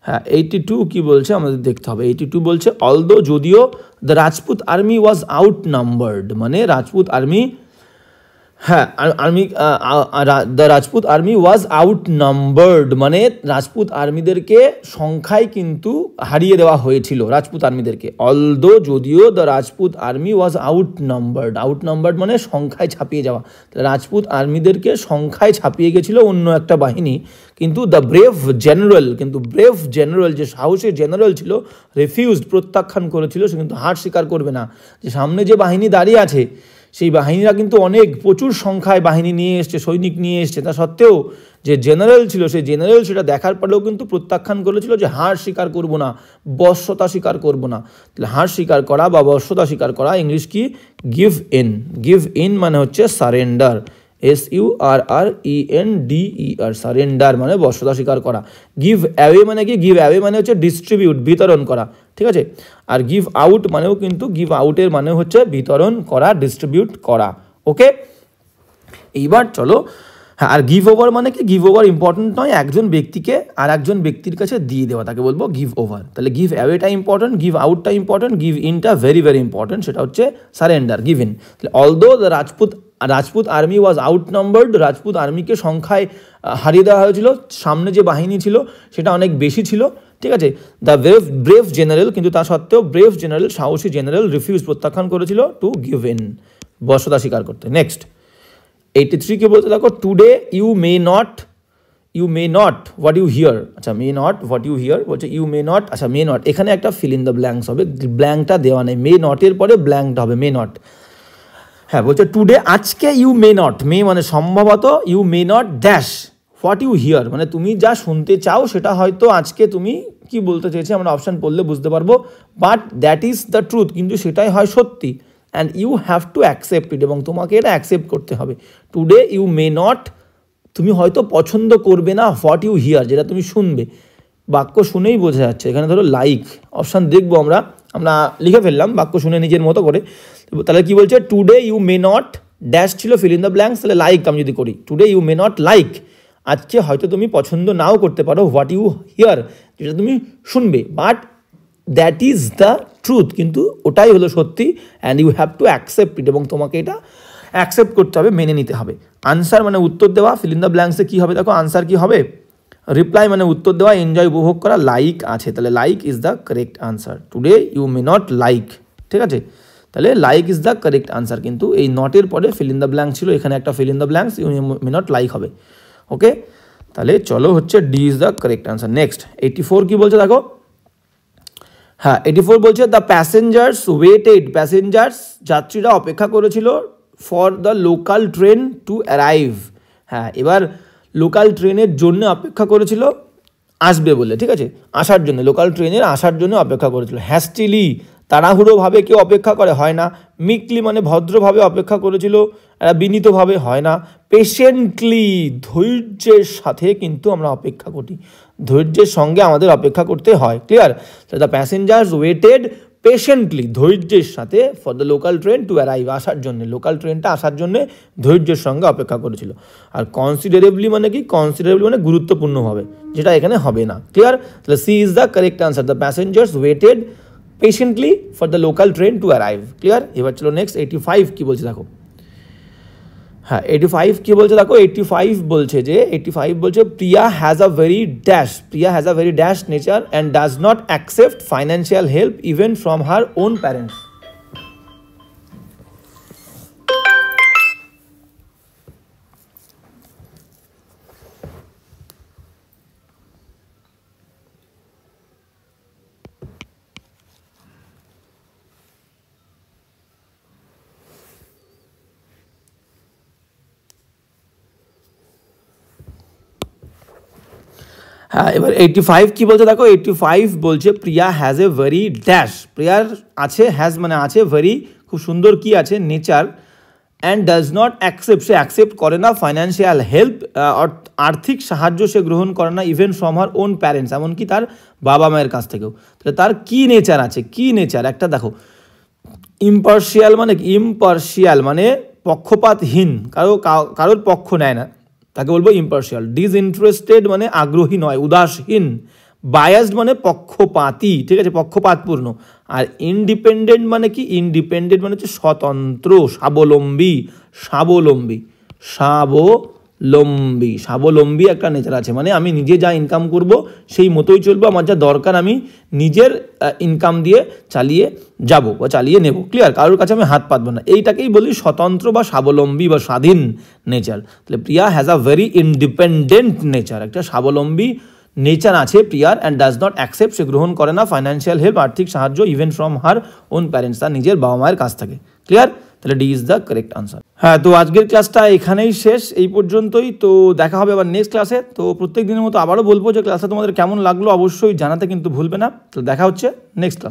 A: হ্যাঁ, 82 কি বলছে আমাদের দেখতে হবে। 82 বলছে অলদো, যদিও, the Rajput army was out numbered, মানে রাজপুত আর্মি, হ্যাঁ, army the Rajput army was out numbered, মানে রাজপুত আর্মিদেরকে সংখ্যায় কিন্তু হারিয়ে দেওয়া হয়েছিল রাজপুত আর্মিদেরকে। অলদো যদিও the Rajput army was out numbered মানে সংখ্যায় ছাপিয়ে যাওয়া, রাজপুত আর্মিদেরকে সংখ্যায় ছাপিয়ে গেছিল অন্য একটা বাহিনী, কিন্তু দ্য ব্রেভ জেনারেল যে সাহসী জেনারেল ছিল রিফিউজড, প্রত্যাখ্যান করেছিল, সে কিন্তু হার স্বীকার করবে না যে সামনে যে বাহিনী দাঁড়িয়ে আছে সেই বাহিনীরা কিন্তু প্রচুর সংখ্যায় বাহিনী নিয়ে এসছে, সৈনিক নিয়ে এসছে, তা সত্ত্বেও যে জেনারেল ছিল সেই জেনারেল সেটা দেখার পরেও কিন্তু প্রত্যাখ্যান করেছিল যে হার স্বীকার করব না, বশ্যতা স্বীকার করব না। তাহলে হার স্বীকার করা বা বশ্যতা স্বীকার করা ইংলিশ কি? গিভ ইন মানে হচ্ছে সারেন্ডার, SURRENDER, সারেন্ডার মানে বশ্যতা স্বীকার করা। গিভ অ্যাওয়ে মানে কি? গিভ অ্যাওয়ে মানে হচ্ছে ডিস্ট্রিবিউট, বিতরণ করা, ঠিক আছে। আর গিভ আউট মানেও কিন্তু, গিভ আউটের মানে হচ্ছে বিতরণ করা, ডিস্ট্রিবিউট করা, ওকে। এইবার চলো, হ্যাঁ, আর গিভ ওভার মানে কি? গিভ ওভার ইম্পর্টেন্ট নয়, একজন ব্যক্তিকে আর একজন ব্যক্তির কাছে দিয়ে দেওয়া, তাকে বলবো গিভ ওভার। তাহলে গিভ অ্যাওয়েটা ইম্পর্টেন্ট, গিভ আউটটা ইম্পর্টেন্ট, গিভ ইনটা ভেরি ভেরি ইম্পর্টেন্ট, সেটা হচ্ছে সারেন্ডার, গিভ ইন। তাহলে although the Rajput army was outnumbered, Rajput আর্মিকে সংখ্যায় হারিয়ে দেওয়া হয়েছিল, সামনে যে বাহিনী ছিল সেটা অনেক বেশি ছিল, ঠিক আছে। দ্য ব্রেভ জেনারেল, কিন্তু তা সত্ত্বেও ব্রেভ জেনারেল, সাহসী জেনারেল রিফিউজ, প্রত্যাখ্যান করেছিল টু গিভ ইন, বশ্যতা স্বীকার করতে। নেক্সট 83 কে বলতে দেখো, today you may not what you hear. আচ্ছা, may not what you hear বলছে, ইউ মে নট, আচ্ছা মে নট, এখানে একটা ফিল ইন দ্য ব্ল্যাঙ্কস হবে, ব্ল্যাঙ্কটা দেওয়া নেই, মে নটের পরে ব্ল্যাঙ্কটা হবে, মে নট। হ্যাঁ, বলছে টুডে, আজকে, ইউ মে নট, মে মানে সম্ভবত, you may not dash what you hear মানে তুমি যা শুনতে চাও সেটা হয়তো আজকে তুমি কি বলতে চেয়েছে আমরা অপশান পড়লে বুঝতে পারবো, but that is the truth, কিন্তু সেটাই হয় সত্যি, and you have to accept it, এবং তোমাকে এটা অ্যাকসেপ্ট করতে হবে। টুডে ইউ মে নট, তুমি হয়তো পছন্দ করবে না হোয়াট ইউ হিয়ার, যেটা তুমি শুনবে, বাক্য শুনেই বোঝা যাচ্ছে। এখানে ধরো লাইক, অপশান দেখবো আমরা লিখে ফেললাম বাক্য শুনে নিজের মতো করে। তাহলে কি বলছে? Today you may not dash ছিল ফিল ইন দ্য ব্ল্যাঙ্কস, তাহলে লাইক আমি যদি করি, today you may not like, আজকে হয়তো তুমি পছন্দ নাও করতে পারো হোয়াট ইউ হিয়ার, যেটা তুমি শুনবে, but that is the truth, কিন্তু ওটাই হলো সত্যি, and you have to accept it, এবং তোমাকে এটা অ্যাকসেপ্ট করতে হবে, মেনে নিতে হবে। আনসার মানে উত্তর দেওয়া, ফিল ইন দ্য ব্ল্যাঙ্কসে কী হবে দেখো, আনসার কী হবে? রিপ্লাই মানে উত্তর দেওয়া, এনজয় উপভোগ করা, লাইক আছে, তাহলে like is the correct answer. Today you may not like, ঠিক আছে, তাহলে like is the correct answer, কিন্তু এই নটের পরে ফিল ইন দ্য ব্ল্যাঙ্ক ছিল, এখানে একটা fill in the blanks, you may not like হবে, ওকে। তাহলে চলো হচ্ছে D is the correct answer. Next 84 কি বলছে দেখো, হ্যাঁ 84 বলছে দ্য প্যাসেঞ্জার্স ওয়েটেড, যাত্রীরা অপেক্ষা করেছিল for the local train to arrive. হ্যাঁ, এবার লোকাল ট্রেনের জন্য অপেক্ষা করেছিল আসবে বলে, ঠিক আছে, আসার জন্য, লোকাল ট্রেনের আসার জন্য অপেক্ষা করেছিল। হ্যাস্টিলি, তাড়াহুড়োভাবে কেউ অপেক্ষা করে, হয় না। মিকলি মানে ভদ্রভাবে অপেক্ষা করেছিল, বিনীতভাবে, হয় না। পেশেন্টলি, ধৈর্যের সাথে কিন্তু আমরা অপেক্ষা করি, ধৈর্যের সঙ্গে আমাদের অপেক্ষা করতে হয়, clear. The passengers waited patiently, ধৈর্যের সাথে, for the local train to arrive, আসার জন্য, লোকাল ট্রেনটা আসার জন্য ধৈর্যের সঙ্গে অপেক্ষা করেছিল। আর কনসিডারেবলি মানে কি? কনসিডারেবলি মানে গুরুত্বপূর্ণভাবে, যেটা এখানে হবে না, ক্লিয়ার। তাহলে C is the correct answer, the passengers waited patiently for the local train to arrive, clear. এবার চলো নেক্সট 85 কি বলছে দেখো, হ্যাঁ 85 কি বলছে দেখো, 85 বলছে যে, 85 বলছে Priya has a very dash nature and does not accept financial help even from her own parents. হ্যাঁ, এবার 85 কি বলছে দেখো, 85 বলছে Priya has a very dash, প্রিয়ার আছে, হ্যাজ মানে আছে, ভেরি খুব সুন্দর কি আছে, nature, and does not accept, say accept করে না, ফাইন্যান্সিয়াল হেল্প, আর্থিক সাহায্য সে গ্রহণ করে না, even from her own parents, এমনকি তার বাবা মায়ের কাছ থেকেও। তাহলে তার কি নেচার আছে, কি নেচার, একটা দেখো, ইম্পার্শিয়াল মানে পক্ষপাতহীন, কারোর পক্ষ নেয় না, তাকে বলবো ইম্পার্শিয়াল। ডিসইন্টারেস্টেড মানে আগ্রহী নয়, উদাসীন বায়াসড মানে পক্ষপাতী, ঠিক আছে, পক্ষপাতপূর্ণ। আর ইন্ডিপেন্ডেন্ট মানে কি? ইন্ডিপেন্ডেন্ট মানে হচ্ছে স্বতন্ত্র, স্বাবলম্বী, স্বাবলম্বী, স্বাবলম্বী, স্বাবলম্বী একটা নেচার আছে, মানে আমি নিজে যা ইনকাম করব সেই মতোই চলবো, আমার যা দরকার আমি নিজের ইনকাম দিয়ে চালিয়ে যাব বা চালিয়ে নেব, ক্লিয়ার, কারোর কাছে আমি হাত পাতবো না, এইটাকেই বলি স্বতন্ত্র বা স্বাবলম্বী বা স্বাধীন নেচার। তাহলে Priya has a very independent nature, একটা স্বাবলম্বী নেচার আছে প্রিয়ার, অ্যান্ড ডাজ নট অ্যাকসেপ্ট, সে গ্রহণ করে না ফাইন্যান্সিয়াল হেল্প, আর্থিক সাহায্য, even from her own parents, তার নিজের বাবা মায়ের কাছ থেকে, ক্লিয়ার। তাহলে D is the correct answer. হ্যাঁ, তো আজকের ক্লাসটা এখানেই শেষ, এই পর্যন্তই। তো দেখা হবে আবার নেক্সট ক্লাসে। তো প্রত্যেক দিনের মতো আবারও বলবো যে ক্লাসটা তোমাদের কেমন লাগলো অবশ্যই জানাতে কিন্তু ভুলবে না। তো দেখা হচ্ছে নেক্সট ক্লাস।